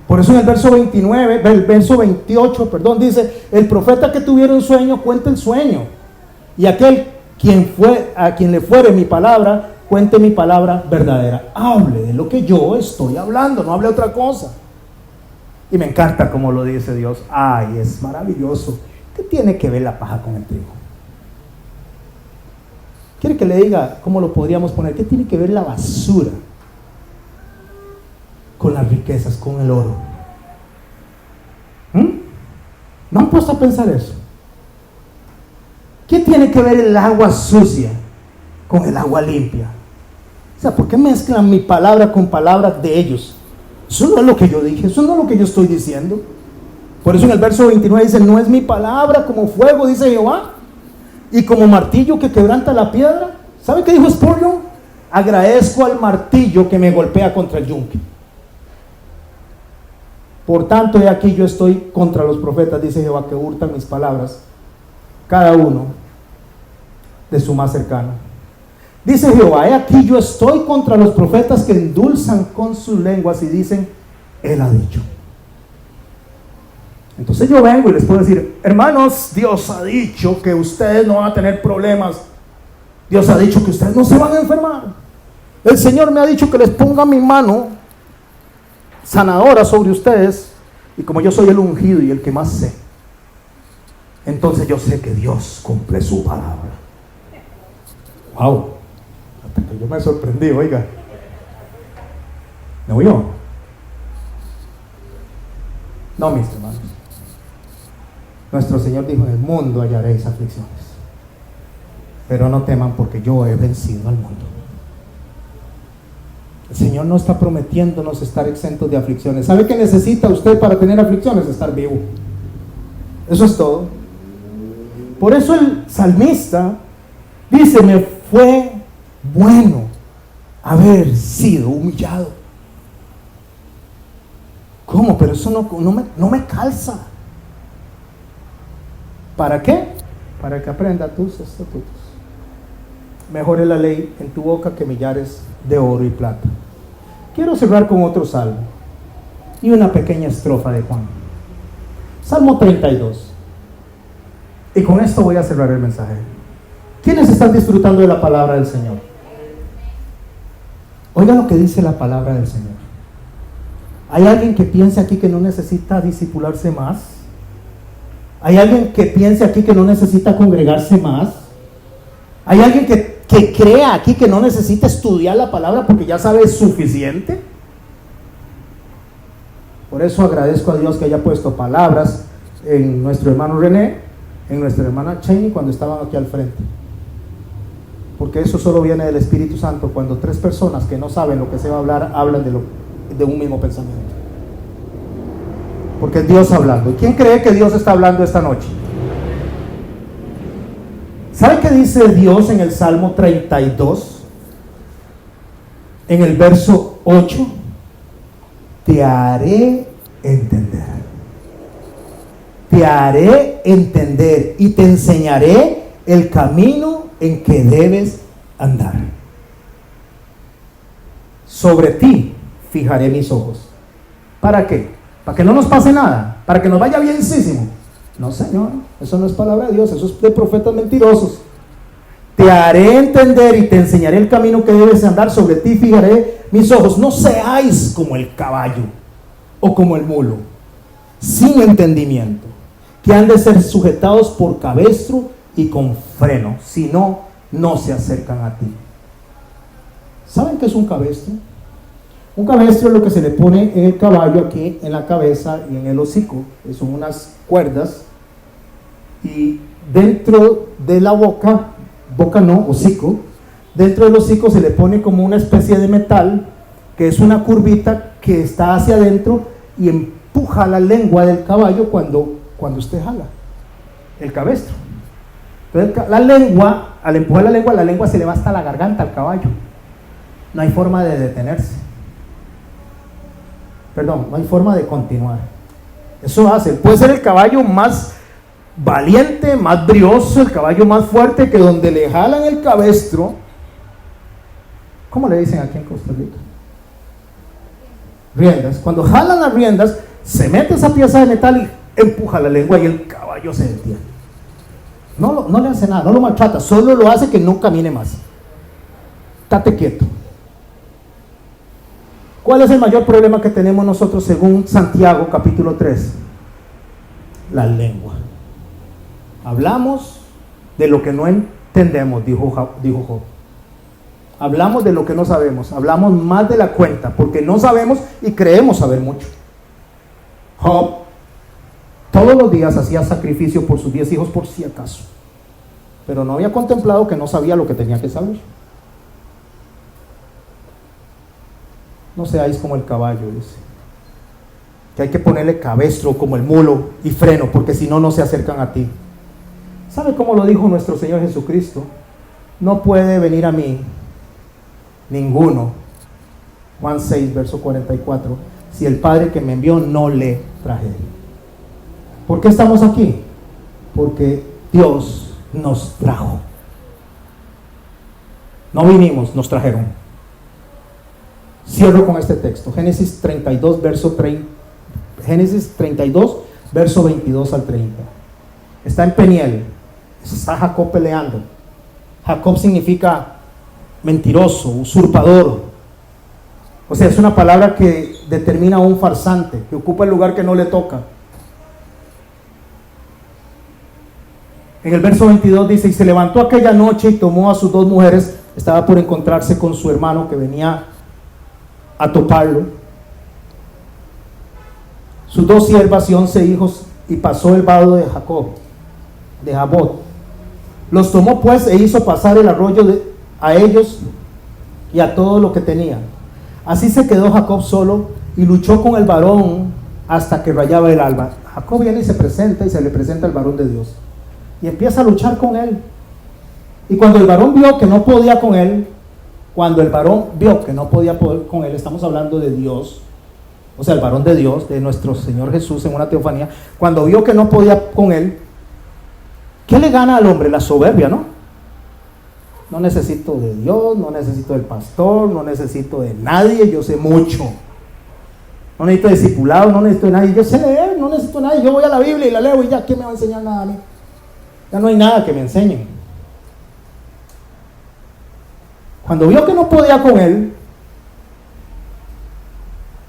Por eso en el verso 29, el verso 28, perdón, dice: el profeta que tuviera un sueño, cuente el sueño. Y aquel a quien le fuere mi palabra, cuente mi palabra verdadera. Hable de lo que yo estoy hablando, no hable otra cosa. Y me encanta como lo dice Dios. Ay, es maravilloso. ¿Qué tiene que ver la paja con el trigo? ¿Quiere que le diga cómo lo podríamos poner? ¿Qué tiene que ver la basura con las riquezas, con el oro? ¿No han puesto a pensar eso? ¿Qué tiene que ver el agua sucia con el agua limpia? O sea, ¿por qué mezclan mi palabra con palabras de ellos? Eso no es lo que yo dije, eso no es lo que yo estoy diciendo. Por eso en el verso 29 dice: no es mi palabra como fuego, dice Jehová, y como martillo que quebranta la piedra. ¿Sabe qué dijo Spurgeon? Agradezco al martillo que me golpea contra el yunque. Por tanto, he aquí yo estoy contra los profetas, dice Jehová, que hurtan mis palabras, cada uno de su más cercano. Dice Jehová: he aquí yo estoy contra los profetas que endulzan con sus lenguas y dicen: él ha dicho. Entonces yo vengo y les puedo decir: hermanos, Dios ha dicho que ustedes no van a tener problemas. Dios ha dicho que ustedes no se van a enfermar. El Señor me ha dicho que les ponga mi mano sanadora sobre ustedes. Y como yo soy el ungido y el que más sé, entonces yo sé que Dios cumple su palabra. Wow, hasta que yo me sorprendí, oiga. ¿Me oyó? No, mis hermanos. Nuestro Señor dijo: en el mundo hallaréis aflicciones, pero no teman, porque yo he vencido al mundo. El Señor no está prometiéndonos estar exentos de aflicciones. ¿Sabe qué necesita usted para tener aflicciones? Estar vivo. Eso es todo. Por eso el salmista dice: me fue bueno haber sido humillado. ¿Cómo? Pero eso no me calza. ¿Para qué? Para que aprenda tus estatutos. Mejor es la ley en tu boca que millares de oro y plata. Quiero cerrar con otro salmo y una pequeña estrofa de Juan. Salmo 32. Y con esto voy a cerrar el mensaje. ¿Quiénes están disfrutando de la palabra del Señor? Oiga lo que dice la palabra del Señor. ¿Hay alguien que piense aquí que no necesita discipularse más? ¿Hay alguien que piense aquí que no necesita congregarse más? ¿Hay alguien que crea aquí que no necesita estudiar la palabra porque ya sabe suficiente? Por eso agradezco a Dios que haya puesto palabras en nuestro hermano René, en nuestra hermana Cheney cuando estaban aquí al frente. Porque eso solo viene del Espíritu Santo, cuando tres personas que no saben lo que se va a hablar hablan de un mismo pensamiento. Porque es Dios hablando. ¿Y quién cree que Dios está hablando esta noche? ¿Sabe qué dice Dios en el Salmo 32? En el verso 8. Te haré entender. Te haré entender y te enseñaré el camino en que debes andar. Sobre ti fijaré mis ojos. ¿Para qué? ¿Para que no nos pase nada? ¿Para que nos vaya bienísimo? No, Señor, eso no es palabra de Dios, eso es de profetas mentirosos. Te haré entender y te enseñaré el camino que debes andar. Sobre ti fijaré mis ojos. No seáis como el caballo o como el mulo, sin entendimiento, que han de ser sujetados por cabestro y con freno, si no, no se acercan a ti. ¿Saben qué es un cabestro? Un cabestro es lo que se le pone en el caballo, aquí en la cabeza y en el hocico. Son unas cuerdas, y dentro de la boca no, hocico, dentro del hocico se le pone como una especie de metal, que es una curvita que está hacia adentro y empuja la lengua del caballo cuando usted jala el cabestro. Entonces la lengua, al empujar la lengua se le va hasta la garganta al caballo. No hay forma de detenerse. Perdón, no hay forma de continuar. Eso hace, puede ser el caballo más valiente, más brioso, el caballo más fuerte, que donde le jalan el cabestro, ¿cómo le dicen aquí en Costa Rica? Riendas. Cuando jalan las riendas, se mete esa pieza de metal y empuja la lengua y el caballo se detiene. No le hace nada, no lo maltrata, solo lo hace que no camine más. Estate quieto. ¿Cuál es el mayor problema que tenemos nosotros según Santiago capítulo 3? La lengua. Hablamos de lo que no entendemos, dijo Job. Hablamos de lo que no sabemos, hablamos más de la cuenta, porque no sabemos y creemos saber mucho. Job todos los días hacía sacrificio por sus 10 hijos por si acaso, pero no había contemplado que no sabía lo que tenía que saber. No seáis como el caballo, dice, que hay que ponerle cabestro como el mulo y freno, porque si no, no se acercan a ti. ¿Sabe cómo lo dijo nuestro Señor Jesucristo? No puede venir a mí ninguno, Juan 6, verso 44, si el Padre que me envió no le trajere. ¿Por qué estamos aquí? Porque Dios nos trajo. No vinimos, nos trajeron. Cierro con este texto, Génesis 32, verso 22 al 30. Está en Peniel, está Jacob peleando. Jacob significa mentiroso, usurpador. O sea, es una palabra que determina a un farsante, que ocupa el lugar que no le toca. En el verso 22 dice, y se levantó aquella noche y tomó a sus 2 mujeres, estaba por encontrarse con su hermano que venía a toparlo, sus 2 siervas y 11 hijos, y pasó el vado de Jacob, de Jabot. Los tomó pues e hizo pasar el arroyo a ellos y a todo lo que tenían. Así se quedó Jacob solo y luchó con el varón hasta que rayaba el alba. Jacob viene y se presenta, y se le presenta el varón de Dios y empieza a luchar con él. Y cuando el varón vio que no podía con él, estamos hablando de Dios, o sea, el varón de Dios, de nuestro Señor Jesús en una teofanía, cuando vio que no podía con él, ¿qué le gana al hombre? La soberbia, ¿no? No necesito de Dios, no necesito del pastor, no necesito de nadie, yo sé mucho. No necesito discipulado, no necesito de nadie, yo sé leer, no necesito de nadie, yo voy a la Biblia y la leo y ya, ¿quién me va a enseñar nada a mí? Ya no hay nada que me enseñen. Cuando vio que no podía con él,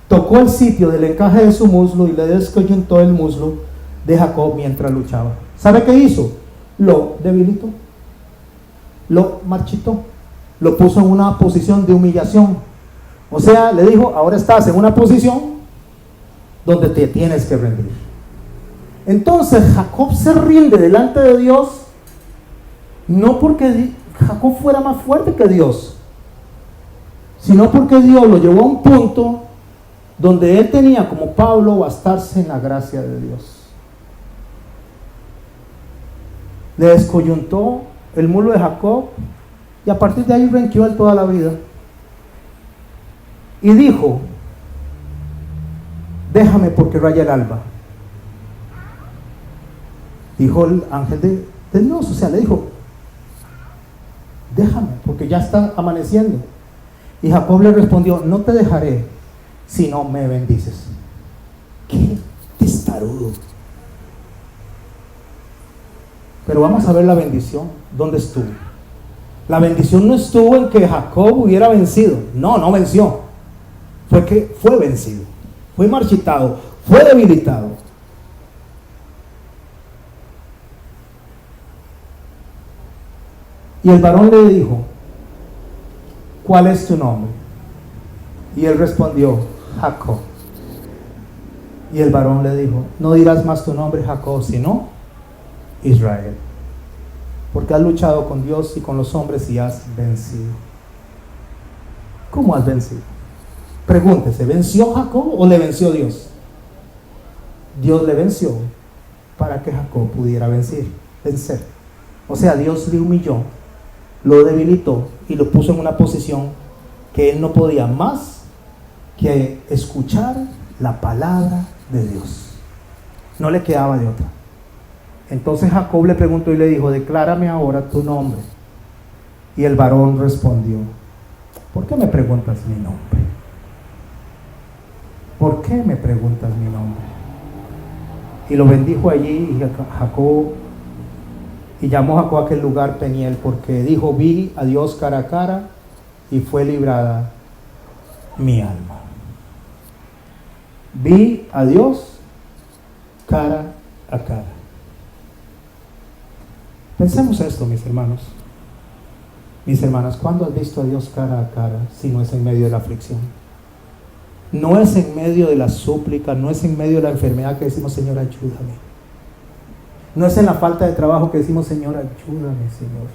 tocó el sitio del encaje de su muslo y le descoyuntó el muslo de Jacob mientras luchaba. ¿Sabe qué hizo? Lo debilitó, lo marchitó, lo puso en una posición de humillación. O sea, le dijo, ahora estás en una posición donde te tienes que rendir. Entonces Jacob se rinde delante de Dios, no porque Jacob fuera más fuerte que Dios, sino porque Dios lo llevó a un punto donde él tenía, como Pablo, bastarse en la gracia de Dios. Le descoyuntó el muslo de Jacob y a partir de ahí renqueó él toda la vida. Y dijo, déjame porque raya el alba. Dijo el ángel de Dios, o sea, le dijo, déjame porque ya está amaneciendo. Y Jacob le respondió, no te dejaré si no me bendices. ¡Qué testarudo! Pero vamos a ver la bendición, ¿dónde estuvo? La bendición no estuvo en que Jacob hubiera vencido. No venció. Fue que fue vencido, fue marchitado, fue debilitado. Y el varón le dijo, ¿cuál es tu nombre? Y él respondió, Jacob. Y el varón le dijo, no dirás más tu nombre Jacob, sino Israel, porque has luchado con Dios y con los hombres y has vencido. ¿Cómo has vencido? Pregúntese, ¿venció Jacob o le venció Dios? Dios le venció para que Jacob pudiera vencer. O sea, Dios le humilló, lo debilitó y lo puso en una posición que él no podía más que escuchar la palabra de Dios. No le quedaba de otra. Entonces Jacob le preguntó y le dijo: declárame ahora tu nombre. Y el varón respondió: ¿por qué me preguntas mi nombre? ¿Por qué me preguntas mi nombre? Y lo bendijo allí, y Jacob, y llamó Jacob a aquel lugar Peniel, porque dijo: vi a Dios cara a cara y fue librada mi alma. Vi a Dios cara a cara. Pensemos esto, mis hermanos, mis hermanas. ¿Cuándo has visto a Dios cara a cara si no es en medio de la aflicción? No es en medio de la súplica, no es en medio de la enfermedad que decimos: Señor, ayúdame. No es en la falta de trabajo que decimos: Señor, ayúdame, Señor.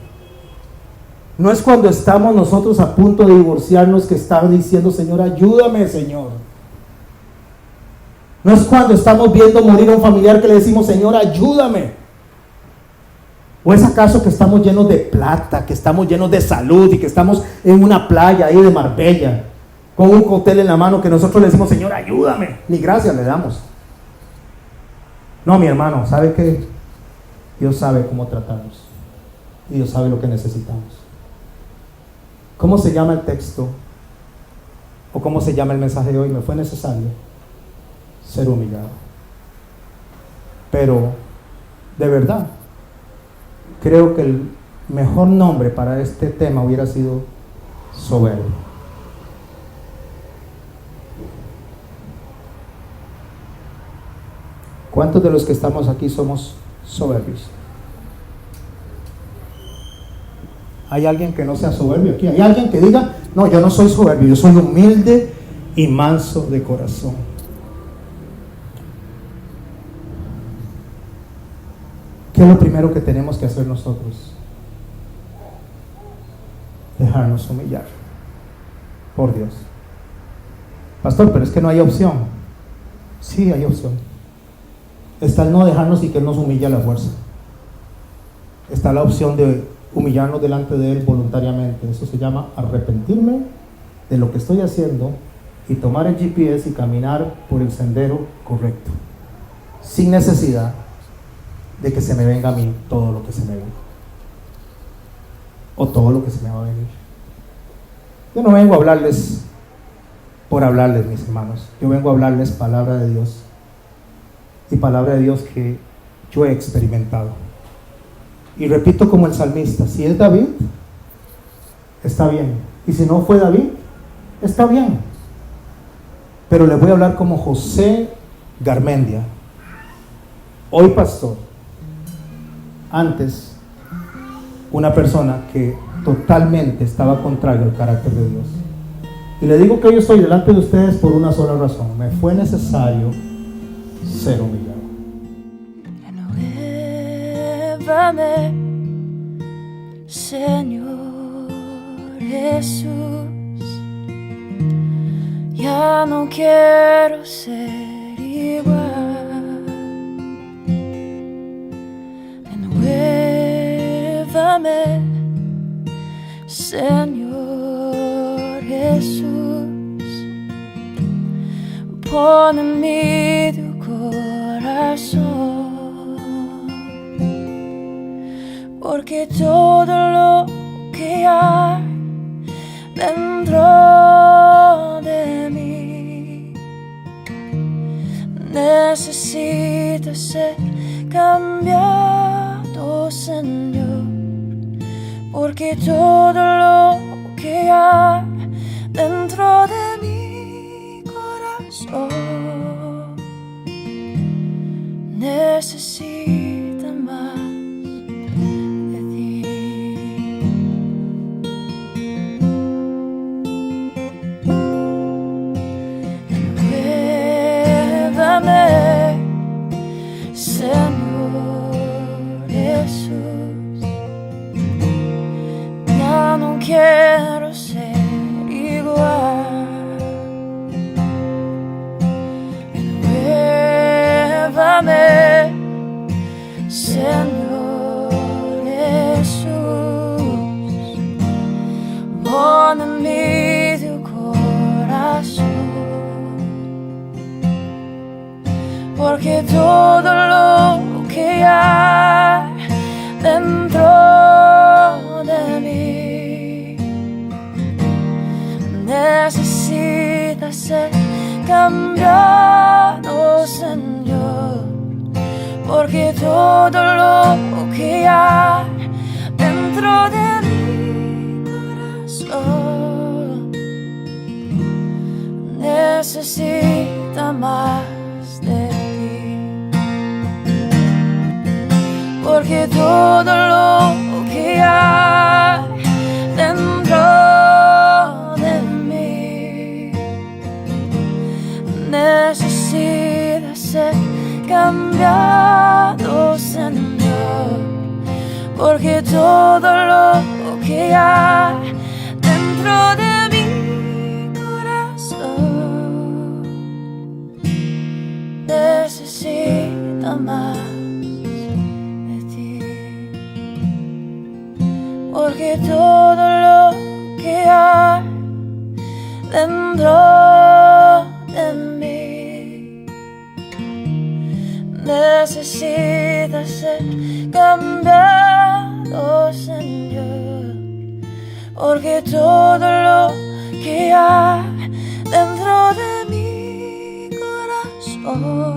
No es cuando estamos nosotros a punto de divorciarnos que estamos diciendo: Señor, ayúdame, Señor. No es cuando estamos viendo morir a un familiar que le decimos: Señor, ayúdame. ¿O es acaso que estamos llenos de plata, que estamos llenos de salud y que estamos en una playa ahí de Marbella con un cóctel en la mano que nosotros le decimos: Señor, ayúdame? Ni gracias le damos. No, mi hermano, ¿sabe qué? Dios sabe cómo tratarnos y Dios sabe lo que necesitamos. ¿Cómo se llama el texto? ¿O cómo se llama el mensaje de hoy? Me fue necesario ser humillado. Pero, de verdad, creo que el mejor nombre para este tema hubiera sido soberbio. ¿Cuántos de los que estamos aquí somos soberbios? ¿Hay alguien que no sea soberbio aquí? ¿Hay alguien que diga: no, yo no soy soberbio, yo soy humilde y manso de corazón? ¿Qué es lo primero que tenemos que hacer nosotros? Dejarnos humillar por Dios. Pastor, pero es que no hay opción. Sí, hay opción. Está el no dejarnos y que Él nos humille a la fuerza. Está la opción de humillarnos delante de Él voluntariamente. Eso se llama arrepentirme de lo que estoy haciendo y tomar el GPS y caminar por el sendero correcto, sin necesidad de que se me venga a mí todo lo que se me venga, o todo lo que se me va a venir. Yo no vengo a hablarles por hablarles, mis hermanos. Yo vengo a hablarles palabra de Dios, y palabra de Dios que yo he experimentado. Y repito como el salmista: si es David, está bien, y si no fue David, está bien. Pero les voy a hablar como José Garmendia, hoy pastor, antes una persona que totalmente estaba contrario al carácter de Dios. Y le digo que yo estoy delante de ustedes por una sola razón: me fue necesario ser humillado. Renuévame, Señor Jesús. Ya no quiero ser igual. Renuévame, Señor Jesús. Pon en mí tu corazón, porque todo lo que hay dentro de mí necesita ser cambiado, Señor, porque todo lo que hay dentro de mi corazón necesita más de ti. Renuévame, Señor Jesús. Ya no quiero necesita más de ti, porque todo lo que hay dentro de mí necesita ser cambiado, Señor, porque todo lo que hay dentro de mi corazón necesita más de ti, porque todo lo que hay dentro de mí necesita ser cambiado, Señor, porque todo lo que hay dentro de mi corazón